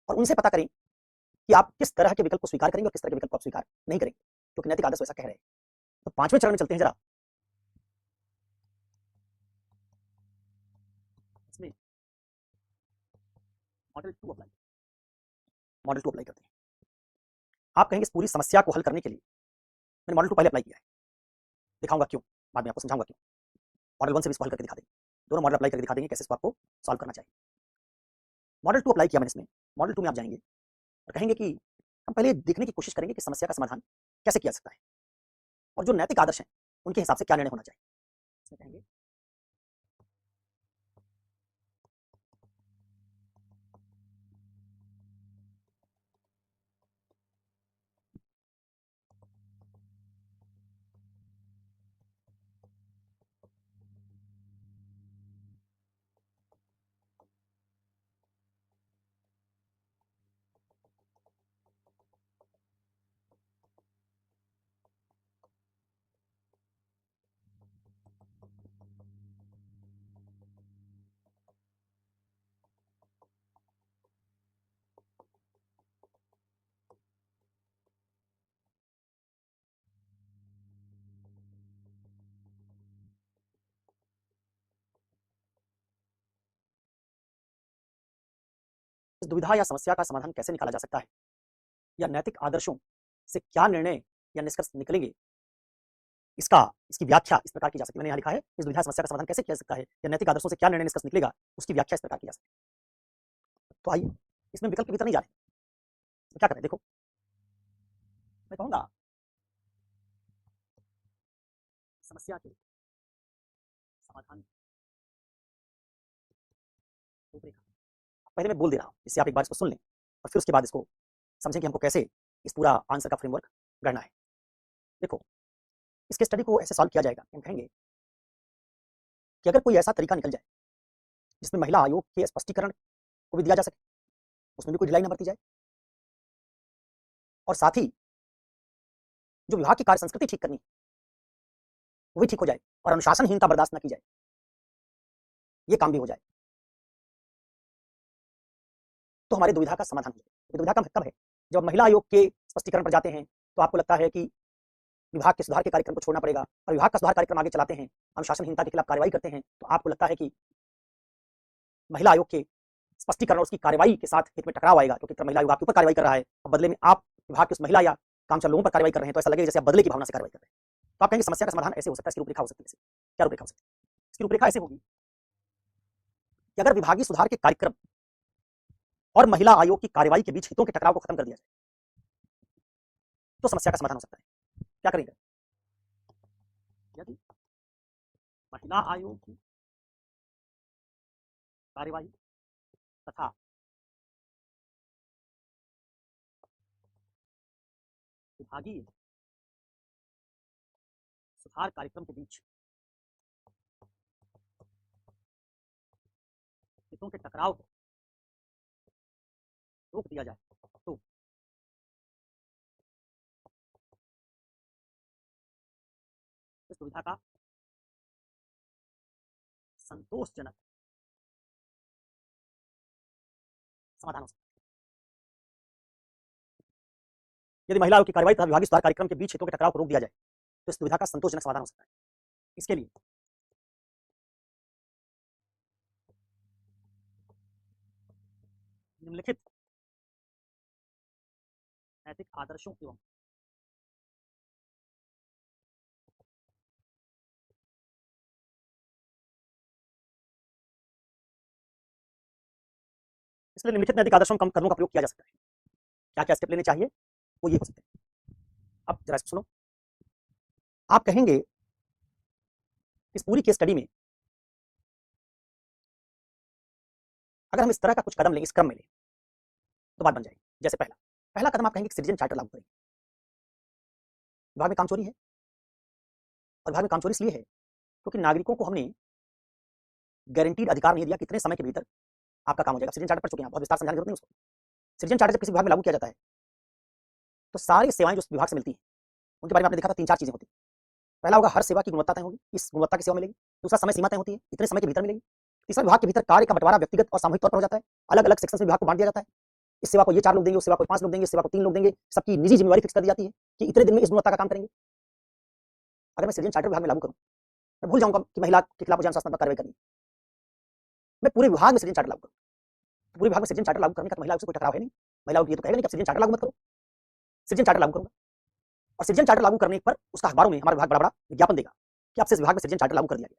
और उनसे पता करें कि आप किस तरह के विकल्प को स्वीकार करेंगे और किस तरह के विकल्प को आप स्वीकार नहीं करेंगे, क्योंकि नैतिक आदर्श वैसा कह रहे हैं। तो पांचवें चरण में चलते हैं जरा। इसमें मॉडल 2 अप्लाई, मॉडल 2 अप्लाई करते हैं। आप कहेंगे इस पूरी समस्या को हल करने के लिए मैंने मॉडल 2 पहले अप्लाई किया है, दिखाऊंगा क्यों, बाद में आपको समझाऊंगा क्यों। मॉडल 1 से भी इसको हल करके दिखा देंगे, दोनों मॉडल अप्लाई करके दिखा देंगे कैसे इसको आपको सॉल्व करना चाहिए। मॉडल 2 अप्लाई किया मैंने इसमें। मॉडल 2 में आप जाएंगे और कहेंगे कि हम पहले देखने की कोशिश करेंगे कि समस्या का समाधान कैसे किया जा सकता है और जो नैतिक आदर्श हैं उनके हिसाब से क्या निर्णय होना चाहिए। इसमें कहेंगे इस दुविधा या समस्या का समाधान कैसे निकाला जा सकता है, या नैतिक आदर्शों से क्या निर्णय या निष्कर्ष निकलेंगे, इसका इसकी व्याख्या इस प्रकार की जा सकती है। मैंने यहाँ लिखा है इस दुविधा समस्या का समाधान कैसे किया जा सकता है या नैतिक आदर्शों से क्या निर्णय निष्कर्ष निकलेगा, उसकी व्याख्या इस प्रकार की जा सकती है। तो आइए इसमें विकल्प के भीतर नहीं जा रहे, तो क्या करें, देखो मैं कहूंगा समस्या के समाधान रूपरेखा पहले मैं बोल दे रहा हूँ, इससे आप एक बार इसको सुन लें और फिर उसके बाद इसको समझें कि हमको कैसे इस पूरा आंसर का फ्रेमवर्क गढ़ना है। देखो, इसके स्टडी को ऐसे सॉल्व किया जाएगा, हम कहेंगे कि अगर कोई ऐसा तरीका निकल जाए जिसमें महिला आयोग के स्पष्टीकरण को भी दिया जा सके, उसमें भी कोई ढिलाई न बरती जाए, और साथ ही जो विभाग की कार्य संस्कृति ठीक करनी वो भी ठीक हो जाए और अनुशासनहीनता बर्दाश्त न की जाए, ये काम भी हो जाए, तो हमारी दुविधा का समाधान हो जाए। दुविधा का मतलब है जब महिला आयोग के स्पष्टीकरण पर जाते हैं तो आपको लगता है कि विभाग के सुधार के कार्यक्रम को छोड़ना पड़ेगा, और विभाग का सुधार कार्यक्रम आगे चलाते हैं, अनुशासनहीनता के खिलाफ कार्रवाई करते हैं, तो आपको लगता है कि महिला आयोग के स्पष्टीकरण और उसकी कार्रवाई के साथ हित में टकराव आएगा, क्योंकि महिला आयोग आपके ऊपर कार्रवाई कर रहा है और बदले में आप विभाग के उस महिला या कामचोर लोगों पर कार्रवाई कर रहे हैं, तो ऐसा लगेगा जैसे आप बदले की भावना से कार्रवाई कर रहे हैं। तो आप कहेंगे समस्या का समाधान ऐसे हो सकता है, इसकी रूपरेखा हो सकती है। क्या रूपरेखा हो सकती है? इसकी रूपरेखा ऐसे होगी कि अगर विभागीय सुधार के कार्यक्रम और महिला आयोग की कार्रवाई के बीच हितों के टकराव को खत्म कर दिया जाए तो समस्या का समाधान हो सकता है। क्या करेंगे? यदि महिला आयोग की कार्यवाही तथा विभागीय सुधार कार्यक्रम के बीच हितों के टकराव को रोक दिया जाए तो इस दुविधा का संतोषजनक समाधान हो सकता है। यदि महिला आयोग की कार्रवाई तथा विभागीय सुधार कार्यक्रम के बीच हितों के टकराव को रोक दिया जाए तो इस दुविधा का संतोषजनक समाधान हो सकता है। इसके लिए निम्नलिखित नैतिक आदर्शों एवं इसलिए निम्नलिखित नैतिक आदर्शों कदमों का प्रयोग किया जा सकता है। क्या क्या स्टेप लेने चाहिए वो ये हो सकते हैं। अब जरा इसको सुनो। आप कहेंगे इस पूरी केस स्टडी में अगर हम इस तरह का कुछ कदम लें, इस क्रम में लें, तो बात बन जाएगी। जैसे पहला पहला कदम आप कहेंगे कि सिटीजन चार्टर लागू करेंगे। विभाग में काम चोरी है, और विभाग में काम चोरी इसलिए है क्योंकि नागरिकों को हमने गारंटीड अधिकार नहीं दिया, कितने समय के भीतर आपका काम हो जाएगा। सिटीजन चार्टर पढ़ चुके हैं, बहुत विस्तार समझाने की जरूरत नहीं उसको। सिटीजन चार्टर जब किसी विभाग में लागू किया जाता है तो सारी सेवाएं जो विभाग से मिलती हैं उनके बारे में आपने देखा था 3-4 चीजें होती हैं। पहला होगा हर सेवा की गुणवत्ता तय होगी, इस गुणवत्ता की सेवा मिलेगी। दूसरा समय सीमा तय होती है, इतने समय के भीतर मिलेगी। तीसरा विभाग के भीतर कार्य का बंटवारा व्यक्तिगत और सामूहिक तौर पर हो जाता है, अलग अलग सेक्शन में विभाग को बांट दिया जाता है। इस सेवा को ये 4 लोग देंगे, उस सेवा को 5 लोग देंगे, इस सेवा को 3 लोग देंगे, सबकी निजी जिम्मेवारी फिक्स कर दी जाती है कि इतने दिन में इस गुणवत्ता का काम करेंगे। अगर मैं सिटीजन चार्टर विभाग में लागू करूं, मैं भूल जाऊंगा कि महिला के खिलाफ मुझे अनुशासनात्मक कार्रवाई करनी है, मैं पूरे विभाग में सिटीजन चार्टर लागू करूं, तो पूरे विभाग में सिटीजन चार्टर लागू करने का महिला से कोई टकराव है नहीं। महिला ये तो कहेगा नहीं कि सिटीजन चार्टर लागू मत करो। सिटीजन चार्टर लागू करूंगा, और सिटीजन चार्टर लागू करने पर उसका अखबारों में हमारा विभाग बड़ा बड़ा विज्ञापन देगा कि आपसे इस विभाग में सिटीजन चार्टर लागू कर दिया गया।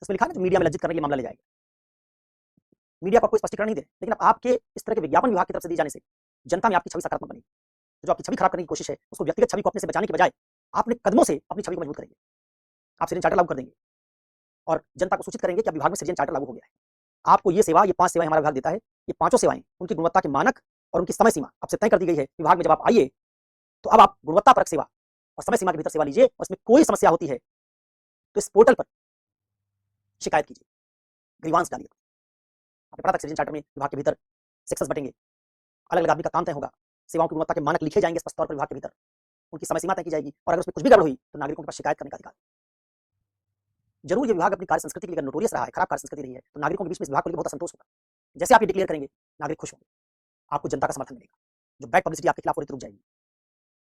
उसमें लिखा है ना, मीडिया में लज्जित करने के लिए मामला ले जाएगा। मीडिया को कोई स्पष्टीकरण नहीं दे, लेकिन अब आपके इस तरह के विज्ञापन विभाग की तरफ से दी जाने से जनता में आपकी छवि सकारात्मक बनेगी। जो आपकी छवि खराब करने की कोशिश है, उसको व्यक्तिगत छवि को अपने से बचाने के बजाय आपने कदमों से अपनी छवि को मजबूत करेंगे। आप सिटीजन चार्टर लागू कर देंगे और जनता को सूचित करेंगे कि अब विभाग में सिटीजन चार्टर लागू हो गया है। आपको ये सेवा, ये 5 सेवाएं हमारा विभाग देता है, ये 5 सेवाएं उनकी गुणवत्ता के मानक और उनकी समय सीमा आपसे तय कर दी गई है। विभाग में जब आप आइए तो अब आप गुणवत्तापरक सेवा और समय सीमा के भीतर सेवा लीजिए, और इसमें कोई समस्या होती है तो इस पोर्टल पर शिकायत कीजिए, ग्रीवांस डालिए। आपने पढ़ा था सिटीजन चार्टर में विभाग के भीतर सेक्शंस बटेंगे, अलग अलग आदमी का काम तय होगा, सेवाओं की गुणवत्ता के मानक लिखे जाएंगे स्पष्ट तौर पर विभाग के भीतर, उनकी समय सीमा तय की जाएगी, और अगर उसमें कुछ भी गड़बड़ हुई तो नागरिकों के पास शिकायत करने का अधिकार। जरूर ये विभाग अपनी कार्य संस्कृति के लिए नोटोरियस रहा है, खराब कार्य संस्कृति रही है, तो नागरिकों के बीच में इस विभाग को लेकर बहुत असंतोष होगा। जैसे आप ये डिक्लेयर करेंगे, नागरिक खुश होंगे, आपको जनता का समर्थन मिलेगा, जो बैड पब्लिसिटी आपके खिलाफ हो रही थी रुक जाएगी।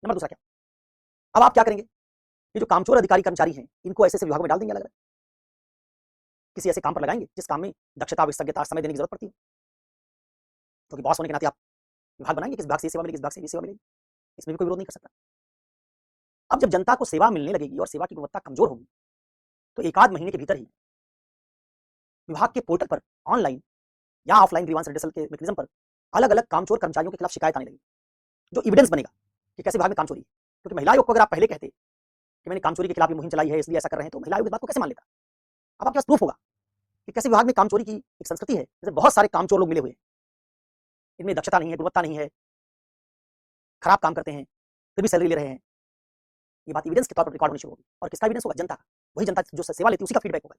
नंबर दूसरा क्या, अब आप क्या करेंगे, ये जो कामचोर अधिकारी कर्मचारी हैं इनको ऐसे विभाग में डाल देंगे, अलग अलग किसी ऐसे काम पर लगाएंगे जिस काम में दक्षता, विशेषज्ञता, समय देने की जरूरत पड़ती है। क्योंकि बॉस होने के नाते आप विभाग बनाएंगे, किस विभाग से सेवा मिलेगी, किस विभाग से सेवा मिलेगी, इसमें भी कोई विरोध नहीं कर सकता। अब जब जनता को सेवा मिलने लगेगी और सेवा की गुणवत्ता कमजोर होगी तो 1-8 महीने के भीतर ही विभाग के पोर्टल पर ऑनलाइन या ऑफलाइन ग्रीवांस रिड्रेसल के मैकेनिज्म पर अलग अलग कामचोर कर्मचारियों के खिलाफ शिकायत आने लगी, जो एविडेंस बनेगा कि कैसे विभाग में काम चोरी है। क्योंकि महिला आयोग को अगर आप पहले कहते कि मैंने काम चोरी के खिलाफ मुहिम चलाई है इसलिए ऐसा कर रहे हैं, तो महिला आयोग इस बात को कैसे मान लेता। अब आपके पास प्रूफ होगा कि कैसे विभाग में काम चोरी की एक संस्कृति है, जैसे बहुत सारे कामचोर लोग मिले हुए हैं, इनमें दक्षता नहीं है, गुणवत्ता नहीं है, खराब काम करते हैं, फिर भी सैलरी ले रहे हैं। ये बात एविडेंस के तौर पर रिकॉर्ड होनी शुरू होगी, और किसका एविडेंस होगा, जनता का। वही जनता जो सेवा लेती है उसी का फीडबैक होगा,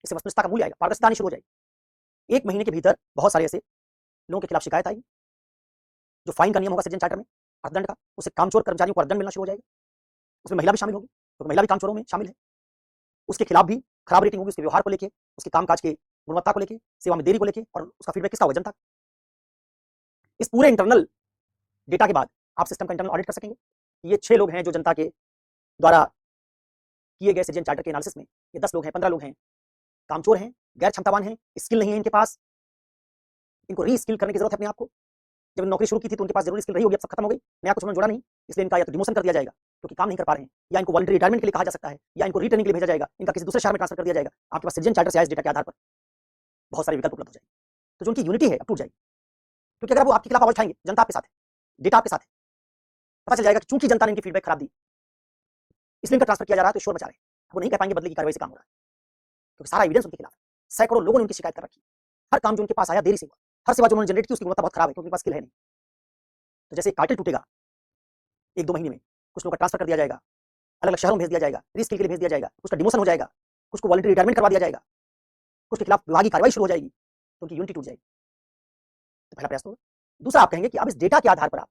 इससे वस्तुनिष्ठता का मूल्य आएगा, पारदर्शिता आनी शुरू हो जाएगी। 1 महीने के भीतर बहुत सारे ऐसे लोगों के खिलाफ शिकायत आएगी, जो फाइन का नियम होगा सिटीजन चार्टर में, अर्थदंड का, उससे कामचोर कर्मचारियों को अर्थदंड मिलना शुरू हो जाएगा। उसमें महिला भी शामिल होगी, क्योंकि महिला भी कामचोरों में शामिल है। उसके खिलाफ भी खराब रेटिंग होगी, उसके व्यवहार को लेकर, उसके कामकाज के गुणवत्ता को लेकर, सेवा में देरी को लेकर, और उसका फीडबैक किसका होगा, जनता। इस पूरे इंटरनल डेटा के बाद आप सिस्टम का इंटरनल ऑडिट कर सकेंगे। ये 6 लोग हैं जो जनता के द्वारा किए गए सिटीजन चार्टर के एनालिसिस में, ये 10 लोग हैं, 15 लोग हैं, कामचोर हैं, गैर क्षमतावान हैं, स्किल नहीं है इनके पास, इनको री स्किल करने की जरूरत है अपने आप को। जब नौकरी शुरू की थी तो उनके पास जरूरी स्किल रही होगी, अब सब खत्म हो गई, नया कुछ उन्होंने जोड़ा नहीं, इसलिए इनका या तो डिमोशन कर दिया जाएगा क्योंकि काम नहीं कर पा रहे हैं, या इनको वॉलंटरी रिटायरमेंट के लिए कहा जा सकता है, या इनको रीट्रेनिंग के लिए भेजा जाएगा, इनका किसी दूसरे शहर में ट्रांसफर कर दिया जाएगा। आपके पास सिटीजन चार्टर से आए इस डेटा के आधार पर बहुत सारे विकल्प उपलब्ध हो जाएंगे, तो जो उनकी यूनिटी है अब टूट जाएगी। क्योंकि अगर वो आपके खिलाफ आवाज उठाएंगे, जनता आपके साथ है, डेटा आपके साथ है, पता चल जाएगा कि चूंकि जनता ने इनकी फीडबैक खराब दी इसलिए इनका ट्रांसफर किया जा रहा है, तो शोर मचा रहे हैं। वो नहीं कह पाएंगे बदले की कार्रवाई से काम हो रहा है, क्योंकि सारा एविडेंस उनके खिलाफ है। सैकड़ों लोगों ने उनकी शिकायत कर रखी, हर काम जो उनके पास आया देरी से हुआ, हर सेवा जो उन्होंने जनरेट की उसकी गुणवत्ता बहुत खराब है क्योंकि उनके पास स्किल है नहीं। तो जैसे कार्टेल टूटेगा 1-2 महीने में, कुछ लोगों का ट्रांसफर कर दिया जाएगा, अलग अलग शहरों में भेज दिया जाएगा, री स्किल के लिए भेज दिया जाएगा, उसका डिमोशन हो जाएगा, कुछ को वॉलंटरी रिटायरमेंट करवा दिया जाएगा, कुछ के खिलाफ विभागीय कार्रवाई शुरू हो जाएगी, तो उनकी यूनिटी टूट जाएगी। तो पहला प्रयास तो। दूसरा, आप कहेंगे कि अब इस डेटा के आधार पर आप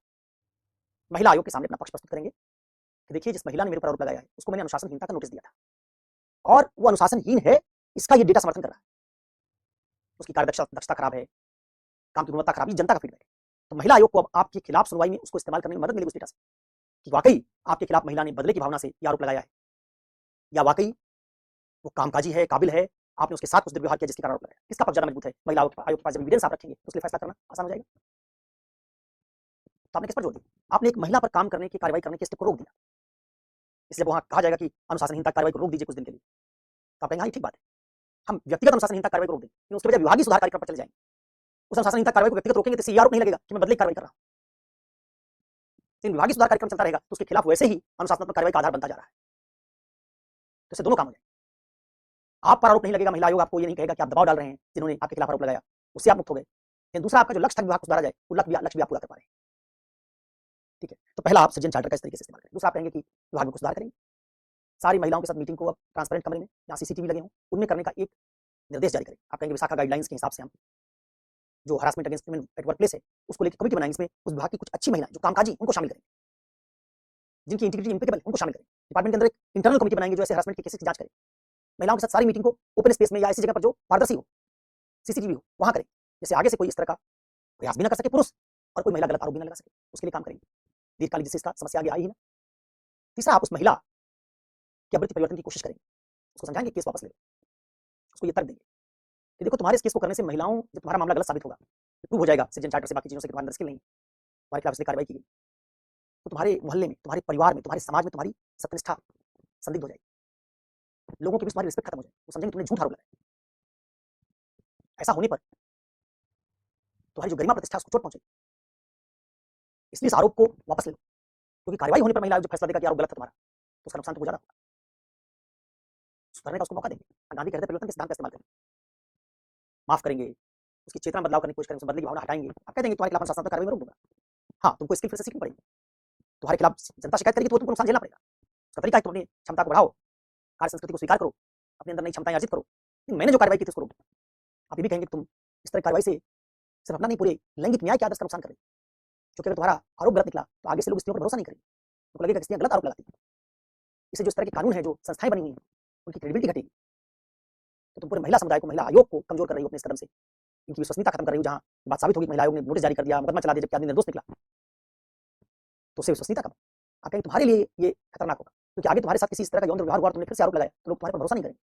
महिला आयोग के सामने अपना पक्ष प्रस्तुत करेंगे कि देखिए जिस महिला ने मेरे पर आरोप लगाया है उसको मैंने अनुशासनहीनता का नोटिस दिया था और वो अनुशासनहीन है, इसका ये डेटा समर्थन कर रहा है। उसकी कार्यदक्षता खराब है, काम की गुणवत्ता खराब है, जनता का फीडबैक है। तो महिला आयोग को अब आपके खिलाफ सुनवाई में उसको इस्तेमाल करने में मदद मिलेगी उस डेटा से कि वाकई आपके खिलाफ महिला ने बदले की भावना से यह आरोप लगाया है, या वाकई वो कामकाजी है, काबिल है, आपने उसके साथ कुछ दुर्व्यवहार किया जिसके कारण आरोप लगाया। किसका पक्ष ज्यादा मजबूत है? महिला आयोग के पास जब एविडेंस आप रखेंगे तो उसके लिए फैसला करना आसान हो जाएगा। तो आपने किस पर जोर दिया? आपने एक महिला पर काम करने की कार्रवाई करने के स्टेप को रोक दिया, इसलिए वहां कहा जाएगा कि अनुशासनहीनता कार्रवाई को रोक दीजिए कुछ दिन के लिए। तो आप कहेंगे हाँ ठीक बात है, हम व्यक्तिगत अनुशासनहीनता कार्रवाई को रोक दें, उसके बजाय विभागीय सुधार कार्यक्रम पर चले जाएंगे। उस अनुशासनहीनता कार्रवाई को व्यक्तिगत रोकेंगे तो इससे यह आरोप नहीं लगेगा कि मैं बदले की कार्रवाई कर रहा हूं। लेकिन विभागीय सुधार कार्यक्रम चलता रहेगा तो उसके खिलाफ वैसे ही अनुशासनात्मक कार्रवाई का आधार बनता जा रहा है। तो इससे दोनों काम हो जाएंगे। आप पर आरोप नहीं लगेगा, महिला आयोग आपको ये नहीं कहेगा कि आप दबाव डाल रहे हैं जिन्होंने आपके खिलाफ आरोप लगाया, उससे आप मुक्त हो गए। लेकिन दूसरा आपका जो लक्ष्य था विभाग को सुधारा जाए, वो लक्ष्य भी आप पूरा कर पा रहे हैं। ठीक है, तो पहला आप सृजन चार्टर का इस तरीके से इस्तेमाल करें। दूसरा आप कहेंगे कि विभाग में कुछ सुधार करेंगे, सारी महिलाओं के साथ मीटिंग को अब ट्रांसपेरेंट कमरे में जहाँ सीसीटीवी लगे हों उनमें करने का एक निर्देश जारी करें। आप कहेंगे विशाखा गाइडलाइंस के हिसाब से हम जो harassment against women at work place है उसको लेकर कमेटी बनाएंगे, इसमें उस विभाग की कुछ अच्छी महिलाएं जो कामकाजी उनको शामिल करें, जिनकी इंटीग्रिटी इम्पेकेबल उनको शामिल करें। डिपार्टमेंट के अंदर एक इंटरनल कमेटी बनाएंगे जो ऐसे हरासमेंट के केसेस की जांच करे। महिलाओं के साथ सारी मीटिंग को ओपन स्पेस में या ऐसी जगह पर जो पारदर्शी हो, सीसीटीवी हो, वहां करें, जैसे आगे से कोई इस तरह का प्रयास भी ना कर सके पुरुष और कोई महिला गलत आरोप भी ना लगा सके, उसके लिए काम करेंगे दीर्घकालिक, जिससे इसका समस्या आगे आई ही ना। तीसरा आप उस महिला की आवृत्ति परिवर्तन की कोशिश करेंगे, उसको समझाएंगे केस वापस ले लो, उसको ये तर्क देंगे कि देखो तुम्हारे इस केस को करने से महिलाओं जब तुम्हारा मामला गलत साबित होगा, प्रूव हो जाएगा सृजन चार्टर से बाकी चीजों से तुम्हारे अंदर स्किल नहीं, तुम्हारे खिलाफ इसलिए कार्रवाई की गई, तो तुम्हारे मोहल्ले में, तुम्हारे परिवार में, तुम्हारे समाज में तुम्हारी सत्यनिष्ठा संदिग्ध हो जाएगी, लोगों के बीच तुम्हारी रिस्पेक्ट खत्म हो जाएगी, वो समझेंगे तुमने झूठ आरोप लगाया। ऐसा होने पर तुम्हारी जो गरिमा प्रतिष्ठा उसको चोट पहुंचेगी। इसलिए इस आरोप को वापस ले लो, क्योंकि कार्रवाई होने पर महिला जो फैसला देगा कि आरोप गलत है तुम्हारा, तो उसका नुकसान तो ज्यादा होगा। सुधारने का उसको मौका देंगे। गांधी कहते हैं परिवर्तन के सिद्धांत का इस्तेमाल करेंगे, माफ करेंगे, उसकी चेतना बदलाव करने की कोशिश करेंगे, उसमें बदले की भावना हटाएंगे। आप कह देंगे तुम्हारे खिलाफ अनुशासनात्मक कार्रवाई में रोक दूंगा। हाँ, तुमको स्किल फिर से सीखनी पड़ेगी, तुम्हारे खिलाफ जनता शिकायत करेगी तो वो तुमको नुकसान झेलना पड़ेगा। उसका तरीका है तुम अपनी क्षमता को बढ़ाओ, कार्य संस्कृति को स्वीकार करो, अपने अंदर नई क्षमताएं अर्जित करो। मैंने जो कार्रवाई की थी उसको रोक दो। आप ये भी कहेंगे तुम इस तरह कार्रवाई से सिर्फ अपना नहीं, पूरे लैंगिक न्याय के आदर्श का नुकसान कर रहे, क्योंकि अगर तुम्हारा आरोप गलत निकला तो आगे से लोग स्त्रियों पर भरोसा नहीं करेंगे, उनको लगेगा कि स्त्रियां गलत आरोप लगाती हैं। इससे जो इस तरह के कानून है, जो संस्थाएं बनी हुई हैं, उनकी क्रेडिबिलिटी घटेगी। तो तुम पूरे महिला समुदाय को, महिला आयोग को कमजोर कर रही हो अपने इस कदम से, इनकी विश्वसनीयता खत्म कर रही हो। जहां बात साबित होगी महिला आयोग ने नोटिस जारी कर दिया, मुकदमा चला दिया, जबकि आदमी निर्दोष निकला, तो उससे विश्वसनीयता कम। आप कहेंगे तुम्हारे लिए ये खतरनाक होगा, क्योंकि आगे तुम्हारे साथ किसी इस तरह का यौन दुर्व्यवहार हुआ, तुमने फिर से आरोप लगाया, तो लोग तुम्हारे पर भरोसा नहीं करेंगे,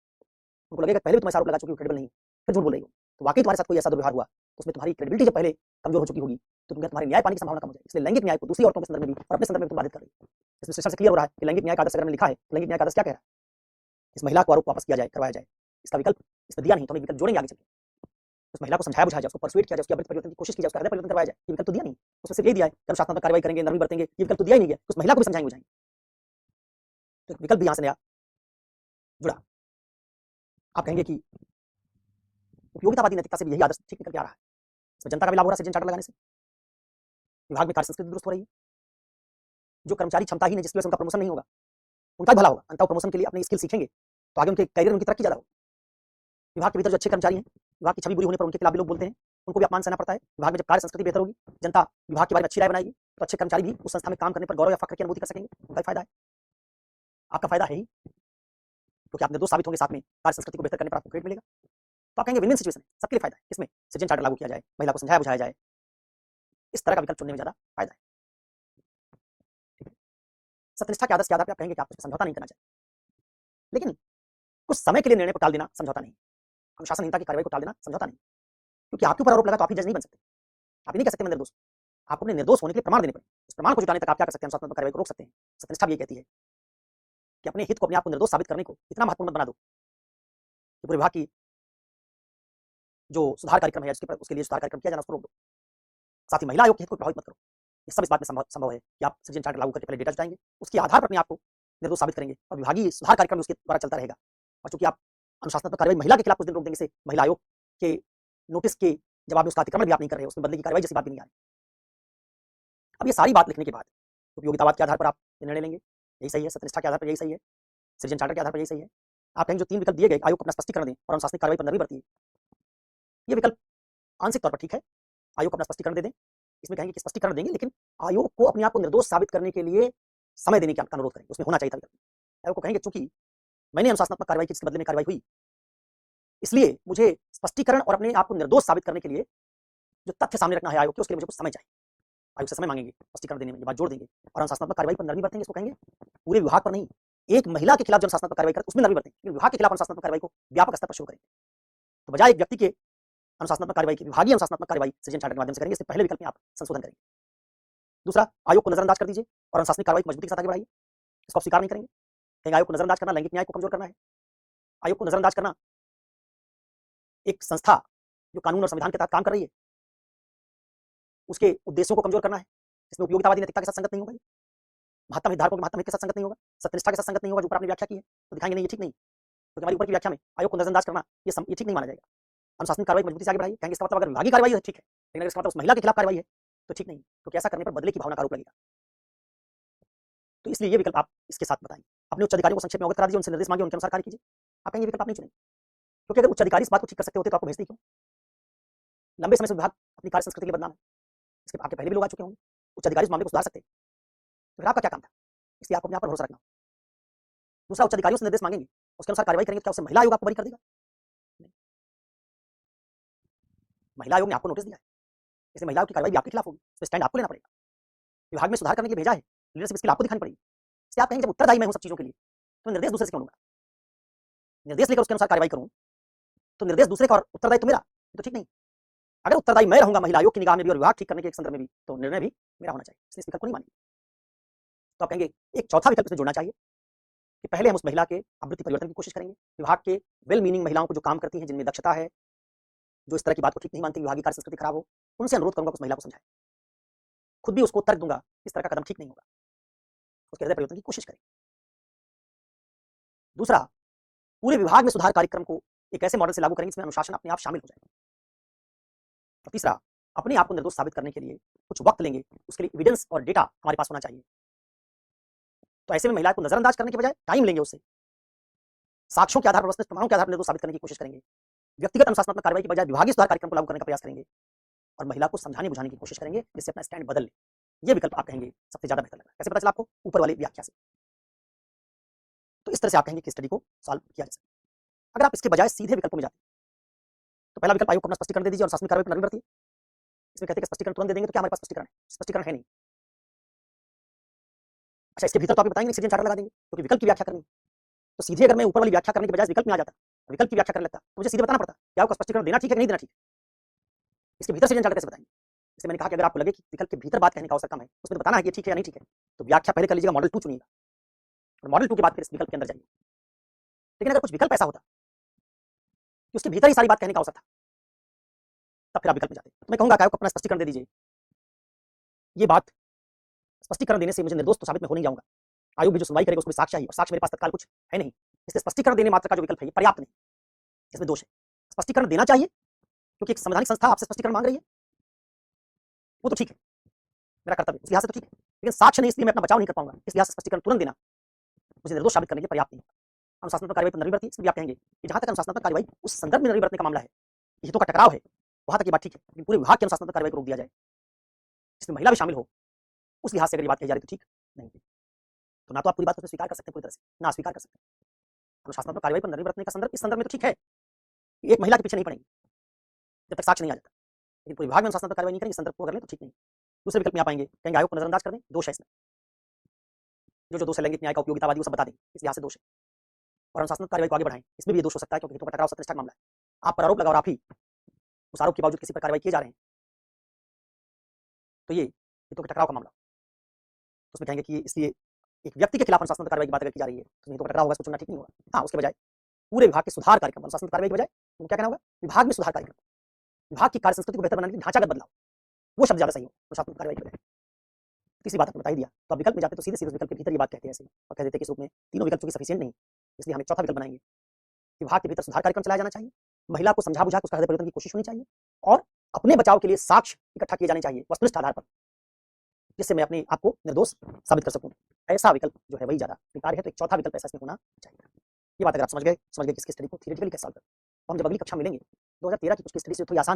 उनको लगेगा पहले भी तुम्हारे आरोप लगा चुकी हो, क्रेडिबल नहीं, फिर झूठ बोल रही हो। तो वाकई तुम्हारे साथ कोई ऐसा दुर्व्यवहार हुआ तो उसमें तुम्हारी क्रेडिबिलिटी जब पहले कमजोर हो चुकी होगी तो तुम्हारे न्याय पाने की संभावना कम हो जाएगी। इसलिए लैंगिक न्याय को दूसरी औरतों के संदर्भ में भी और अपने संदर्भ में तुम बाधित कर रही हो। इसमें सेशन से क्लियर हो रहा है कि लैंगिक न्याय का आदर्श अगर लिखा है, लैंगिक न्याय का आदर्श क्या कह रहा है? इस महिला को आरोप वापस किया जाए, करवाया जाए। इसका विकल्प इसमें दिया नहीं, तो हम विकल्प जोड़ेंगे आगे चलकर। उस महिला को समझाया बुझाया जाए, उसको परसुएट किया जाए, उसकी आवृत्ति परिवर्तन की कोशिश की जाए, उसका हृदय परिवर्तन करवाया जाए। ये विकल्प तो दिया नहीं, उसमें सिर्फ ये दिया है कि अनुशासनात्मक कार्रवाई करेंगे, नरमी बरतेंगे, ये विकल्प तो दिया ही नहीं गया। उस महिला को भी समझाएंगे बुझाएंगे, तो विकल्प भी यहाँ से नया जुड़ा। आप कहेंगे कि उपयोगितावादी नैतिकता से भी यही आदर्श ठीक निकल के आ रहा है। इसमें जनता का भी लाभ हो रहा है सृजन चार्टर लगाने से, विभाग में कार्य संस्कृति दुरुस्त हो रही है, जो कर्मचारी क्षमताहीन है जिसकी वजह से उनका प्रमोशन नहीं होगा, उनका भला होगा। अंततः प्रमोशन के लिए अपनी स्किल सीखेंगे तो आगे उनके करियर में उनकी तरक्की ज्यादा होगी। विभाग के भीतर जो अच्छे कर्मचारी हैं, विभाग की छवि बुरी होने पर उनके खिलाफ भी लोग बोलते हैं, उनको भी अपमान सहना पड़ता है। विभाग में जब कार्य संस्कृति बेहतर होगी, जनता विभाग के बारे में अच्छी राय बनाएगी, तो अच्छे कर्मचारी भी उस संस्था में काम करने पर गौरव या फख्र की अनुभूति कर सकेंगे। उनका फायदा है, आपका फायदा है ही, क्योंकि आप निर्दोष साबित होंगे, साथ में कार्य संस्कृति को बेहतर करने पर आपको क्रेडिट मिलेगा। तो आप कहेंगे विन विन सिचुएशन है, सबके लिए फायदा है। इसमें सृजन चार्टर लागू किया जाए, महिला को समझाया बुझाया जाए, इस तरह का विकल्प चुनने में ज्यादा फायदा है। सत्यनिष्ठा के आदर्श के आधार पर आप कहेंगे कि आपको समझौता नहीं करना चाहिए, लेकिन कुछ समय के लिए निर्णय को टाल देना समझौता नहीं, अनुशासनहीनता की कार्रवाई को टाल देना समझौता नहीं। क्योंकि आपके ऊपर आरोप लगा तो आप ही जज नहीं बन सकते, आप नहीं कह सकते मैं निर्दोष। आपको अपने निर्दोष होने के लिए प्रमाण देने पड़े, उस प्रमाण को जुटाने तक आप क्या कर सकते हैं? अनुशासनात्मक कार्रवाई को रोक सकते हैं। सत्यनिष्ठा भी ये कहती है कि अपने हित को, अपने आप को निर्दोष साबित करने को इतना महत्वपूर्ण मत बना दो कि पूरे विभाग की जो सुधार कार्यक्रम है उसके लिए सुधार कार्यक्रम किया जाना उसको रोक दो। साथ ही महिला आयोग के हित को प्रभावित मत करो। ये सब इस बात में संभव है कि आप सृजन चार्टर लागू करके पहले डेटा जुटाएंगे, उसके आधार पर अपने आप को निर्दोष साबित करेंगे और विभागीय सुधार कार्यक्रम उसके द्वारा चलता रहेगा। और चूंकि आप अनुशासनात्मक कार्रवाई महिला के खिलाफ कुछ दिन रोक देंगे से महिला आयोग के नोटिस के जवाब में उसका अतिक्रमण भी आप नहीं कर रहे, उसमें बदले की कार्रवाई जैसी बात भी नहीं आ रही। अब ये सारी बात लिखने के बाद उपयोगितावाद के आधार पर आप निर्णय लेंगे, यही सही है, सत्यनिष्ठा के आधार पर यही सही है, सृजन चार्टर के आधार पर यही सही है। आप कहेंगे जो 3 विकल्प दिए गए, आयोग को अपना स्पष्टीकरण दें और अनुशासनिक कार्रवाई पर नरमी बरतिए, ये विकल्प आंशिक तौर पर ठीक है, आयोग को अपना स्पष्टीकरण दे दें। इसमें कहेंगे कि स्पष्टीकरण देंगे, लेकिन आयोग को अपने आप को निर्दोष साबित करने के लिए समय देने का अनुरोध करेंगे, उसमें होना चाहिए था विकल्प। आयोग को कहेंगे चूंकि मैंने अनुशासनात्मक कार्रवाई की, इसके बदले में कार्रवाई हुई, इसलिए मुझे स्पष्टीकरण और अपने आप को निर्दोष साबित करने के लिए जो तथ्य सामने रखना है आयोग के, उसके लिए मुझे कुछ समय चाहिए। आयोग से समय मांगेंगे, स्पष्टीकरण देने में ये बात जोड़ देंगे और अनुशासनात्मक कार्रवाई पर नरमी बरतेंगे। इसको कहेंगे पूरे विभाग पर नहीं, एक महिला के खिलाफ जो अनुशासनात्मक कार्रवाई करते उसमें नरमी बरतेंगे, लेकिन विभाग के खिलाफ अनुशासनात्मक कार्रवाई को व्यापक स्तर पर शुरू करेंगे। तो बजाय एक व्यक्ति के अनुशासनात्मक कार्रवाई की विभागीय अनुशासनात्मक कार्रवाई सृजन चार्टर के माध्यम से करेंगे। इससे पहले विकल्प में आप संशोधन करेंगे। दूसरा, आयोग को नजरअंदाज कर दीजिए और अनुशासनिक कार्रवाई को मजबूती के साथ आगे बढ़ाइए। इसको आप स्वीकार नहीं करेंगे, कहेंगे आयोग को नजरअंदाज करना लैंगिक न्याय को कमजोर करना है। आयोग को नजरअंदाज करना एक संस्था जो कानून और संविधान के तहत काम कर रही है उसके उद्देश्यों को कमजोर करना है, इसमें उपयोगितावादी नैतिकता के साथ संगत नहीं होगा, महत्तम हितधारकों के महत्तम हित के साथ संगत नहीं होगा, सत्यनिष्ठा के साथ संगत नहीं होगा, जो ऊपर आपने व्याख्या की है। तो दिखाएंगे नहीं ये ठीक नहीं, क्योंकि हमारी ऊपर की व्याख्या में आयोग को नजरअंदाज करना ये ठीक नहीं माना जाएगा। अनुशासनिक कार्रवाई मजबूती से आगे बढ़ाइए, कहेंगे इसका मतलब अगर विभागीय कार्रवाई है ठीक है, लेकिन अगर इसका मतलब उस महिला के खिलाफ कार्रवाई है तो ठीक नहीं, क्योंकि ऐसा करने पर बदले की भावना का आरोप लगेगा। तो इसलिए ये विकल्प आप इसके साथ बताएंगे। अपने उच्च अधिकारियों को संक्षेप में अवगत करा दीजिए, उनसे निर्देश मांगिए, उनके अनुसार कार्य कीजिए। आप कहेंगे विकल्प आप नहीं चुनेंगे, क्योंकि अगर उच्च अधिकारी इस बात को ठीक कर सकते होते तो आपको भेजते ही क्यों? लंबे समय से विभाग अपनी कार्य संस्कृति के लिए बदनाम है, इसके आपके पहले भी लोग आ चुके होंगे, उच्च अधिकारी इस मामले को सुधार सकते हैं, तो फिर आपका क्या काम था? इसलिए आपको अपने आप पर भरोसा रखना। दूसरा, उच्च अधिकारियों से निर्देश मांगेंगे, उसके अनुसार कार्रवाई करेंगे तो क्या उससे महिला आयोग आपको बरी कर देगा? महिला आयोग ने आपको नोटिस दिया है, इसलिए महिला आयोग की कार्रवाई भी आपके खिलाफ होगी, तो स्टैंड आपको लेना पड़ेगा। विभाग में सुधार करने के लिए भेजा है, लीडरशिप स्किल आपको दिखानी पड़ेगी। इसलिए आप कहेंगे जब उत्तरदायी मैं हूं सब चीजों के लिए तो निर्देश दूसरे से क्यों लूंगा? निर्देश लेकर उसके अनुसार कार्रवाई करूं तो निर्देश दूसरे का और उत्तरदायी तो मेरा, तो ठीक नहीं। अगर उत्तरदायी मैं रहूंगा महिला आयोग की निगाह में भी और विभाग ठीक करने के एक संदर्भ में भी, तो निर्णय भी मेरा होना चाहिए, इसलिए इस विकल्प को नहीं मानिए। तो आप कहेंगे एक चौथा विकल्प इसमें जोड़ना चाहिए कि पहले हम उस महिला के आवृत्ति परिवर्तन की कोशिश करेंगे। विभाग के वेल मीनिंग महिलाओं को जो काम करती हैं, जिनमें दक्षता है, जो इस तरह की बात को ठीक नहीं मानती, विभागीय कार्य संस्कृति खराब हो, उनसे अनुरोध करूंगा उस महिला को समझाए, खुद भी उसको तर्क दूंगा इस तरह का कदम ठीक नहीं होगा, उसके हृदय परिवर्तन की कोशिश करें। दूसरा, पूरे विभाग में सुधार कार्यक्रम को एक ऐसे मॉडल से लागू करेंगे जिसमें अनुशासन अपने आप शामिल हो जाए। और तीसरा, अपने आप को निर्दोष साबित करने के लिए कुछ वक्त लेंगे, उसके लिए एविडेंस और डेटा हमारे पास होना चाहिए। तो ऐसे में महिला को नजरअंदाज करने के बजाय टाइम लेंगे, उससे साक्ष्यों के आधार पर, वस्तुनिष्ठ प्रमाणों के आधार पर निर्दोष साबित करने की कोशिश करेंगे। व्यक्तिगत अनुशासनात्मक कार्रवाई के बजाय विभागीय सुधार कार्यक्रम को लागू करने का प्रयास करेंगे और महिला को समझाने बुझाने की कोशिश करेंगे जिससे अपना स्टैंड बदल ले। ये विकल्प आप कहेंगे सबसे ज्यादा बेहतर लग रहा है। कैसे पता चला आपको? ऊपर वाली व्याख्या से। तो इस तरह से आप कहेंगे कि स्टडी को सॉल्व किया जा सकता है। अगर आप इसके बजाय सीधे विकल्पों में जाते तो पहला विकल्प आयोग को अपना स्पष्टीकरण दे दीजिए और शासनिक कार्रवाई पर नरमी बरतिए। इसमें कहते हैं कि स्पष्टीकरण तुरंत दे देंगे, तो क्या हमारे पास स्पष्टीकरण है? स्पष्टीकरण है नहीं। अच्छा, इसके भीतर तो आप बताएंगे सृजन चार्टर लगा देंगे, क्योंकि विकल्प की व्याख्या करनी। तो सीधे अगर मैं ऊपर वाली व्याख्या करने के बजाय विकल्प में आ जाता, विकल्प की व्याख्या करने लगता, तो मुझे सीधे बताना पड़ता क्या आपको स्पष्टीकरण देना ठीक है कि नहीं देना ठीक है। इसके भीतर सृजन चार्टर कैसे बताएंगे? इसलिए मैंने कहा कि अगर आपको लगे कि विकल्प के भीतर बात कहने का अवसर कम है, उसमें तो बताना है कि ठीक है या नहीं ठीक है, तो व्याख्या पहले कर लीजिएगा, मॉडल 2 चुनिएगा और मॉडल 2 के बाद फिर इस विकल्प के अंदर जाइए। लेकिन अगर कुछ विकल्प ऐसा होता कि उसके भीतर ही सारी बात कहने का अवसर था, तब फिर आप विकल्प में जाते। तो मैं कहूंगा कि आयोग को अपना स्पष्टीकरण दे दीजिए। ये बात स्पष्टीकरण देने से मुझे निर्दोष तो साबित मैं हो नहीं जाऊंगा, आयोग भी जो सुनवाई करेगा उसमें साक्ष्य ही, और साक्ष्य मेरे पास तत्काल कुछ है नहीं, इसलिए स्पष्टीकरण देने मात्र का जो विकल्प है ये पर्याप्त नहीं, इसमें दोष है। स्पष्टीकरण देना चाहिए क्योंकि एक संवैधानिक संस्था आपसे स्पष्टीकरण मांग रही है, वो तो ठीक है, मेरा कर्तव्य उस लिहाज से तो ठीक है, लेकिन साक्ष्य नहीं, इसलिए मैं अपना बचाव नहीं कर पाऊंगा, इस लिहाज से स्पष्टीकरण तुरंत देना मुझे निर्दोष साबित करने के लिए पर्याप्त नहीं। अनुशासनात्मक कार्रवाई पर नरमी बरती, इसलिए आप कहेंगे कि जहां तक अनुशासनात्मक कार्रवाई उस संदर्भ में नरमी बरतने का मामला है, हितों का टकराव है, वहां तक ये बात ठीक है, लेकिन पूरे विभाग के अनुशासनात्मक कार्रवाई को रोक दिया जाए, इसमें महिला भी शामिल हो, उस लिहाज से अगर ये बात कही जा रही तो ठीक नहीं है। तो ना तो आप पूरी बात को स्वीकार कर सकते हैं पूरी तरह से, ना अस्वीकार कर सकते हैं। अनुशासनात्मक कार्रवाई पर नरमी बरतने का संदर्भ इस संदर्भ में तो ठीक है, एक महिला के पीछे नहीं पड़ेगी जब तक साक्ष्य नहीं आ जाता, लेकिन पूरे विभाग में अनुशासनात्मक कार्रवाई नहीं करेंगे, संदर्भ को अगर लें तो ठीक नहीं। दूसरे विकल्प में आप आएंगे, कहेंगे आयोग को नजरअंदाज कर दें, दोष है इसमें, जो दोष है लैंगिक न्याय का उपयोगितावादी वो सब बता दें, इस लिहाज से दोष है, और अनुशासनात्मक कार्रवाई को आगे बढ़ाएं, इसमें भी ये दोष हो सकता है क्योंकि हितों का टकराव सत्यनिष्ठा का मामला है। आप पर आरोप लगा और आप ही उस आरोप के बावजूद किसी पर कार्रवाई किए जा रहे हैं, तो ये हितों के टकराव का मामला, तो उसमें कहेंगे कि इसलिए एक व्यक्ति के खिलाफ अनुशासनात्मक कार्रवाई की बात अगर की जा रही है तो हितों का टकराव होगा, इसको चुनना ठीक नहीं होगा। हाँ, उसके बजाय पूरे विभाग के सुधार कार्यक्रम, अनुशासनात्मक कार्रवाई के बजाय तो क्या कहना होगा? विभाग में सुधार कार्यक्रम, विभाग की कार्य संस्कृति को बेहतर बनाने के लिए ढांचागत बदलाव, वो शब्द ज्यादा सही हो अनुशासनात्मक कार्रवाई के बजाय। तीसरी बात आपने बता ही दिया, तो आप विकल्प में जाते तो सीधे सीधे विकल्प के भीतर ये बात कहते हैं ऐसे, और कह देते हैं कि इस रूप में तीनों विकल्प चूंकि सफिशिएंट नहीं, इसलिए हम एक चौथा विकल्प बनाएंगे। विभाग के भीतर सुधार कार्यक्रम चलाया जाना चाहिए, महिला को समझा बुझा उसका हृदय परिवर्तन की कोशिश होनी चाहिए, और अपने बचाव के लिए साक्ष्य इकट्ठा किए जाने चाहिए वस्तुनिष्ठ आधार पर, जिससे मैं अपने आप को निर्दोष साबित कर सकूं। ऐसा विकल्प जो है वही ज्यादा स्वीकार्य है, तो एक चौथा विकल्प ऐसा इसमें होना चाहिए। ये बात अगर आप समझ गए कि इसकी स्टडी को थियरेटिकली कैसे सॉल्व करें, तो हम जब अगली कक्षा मिलेंगे 2013 की कुछ की स्टडी से थोड़ी आसान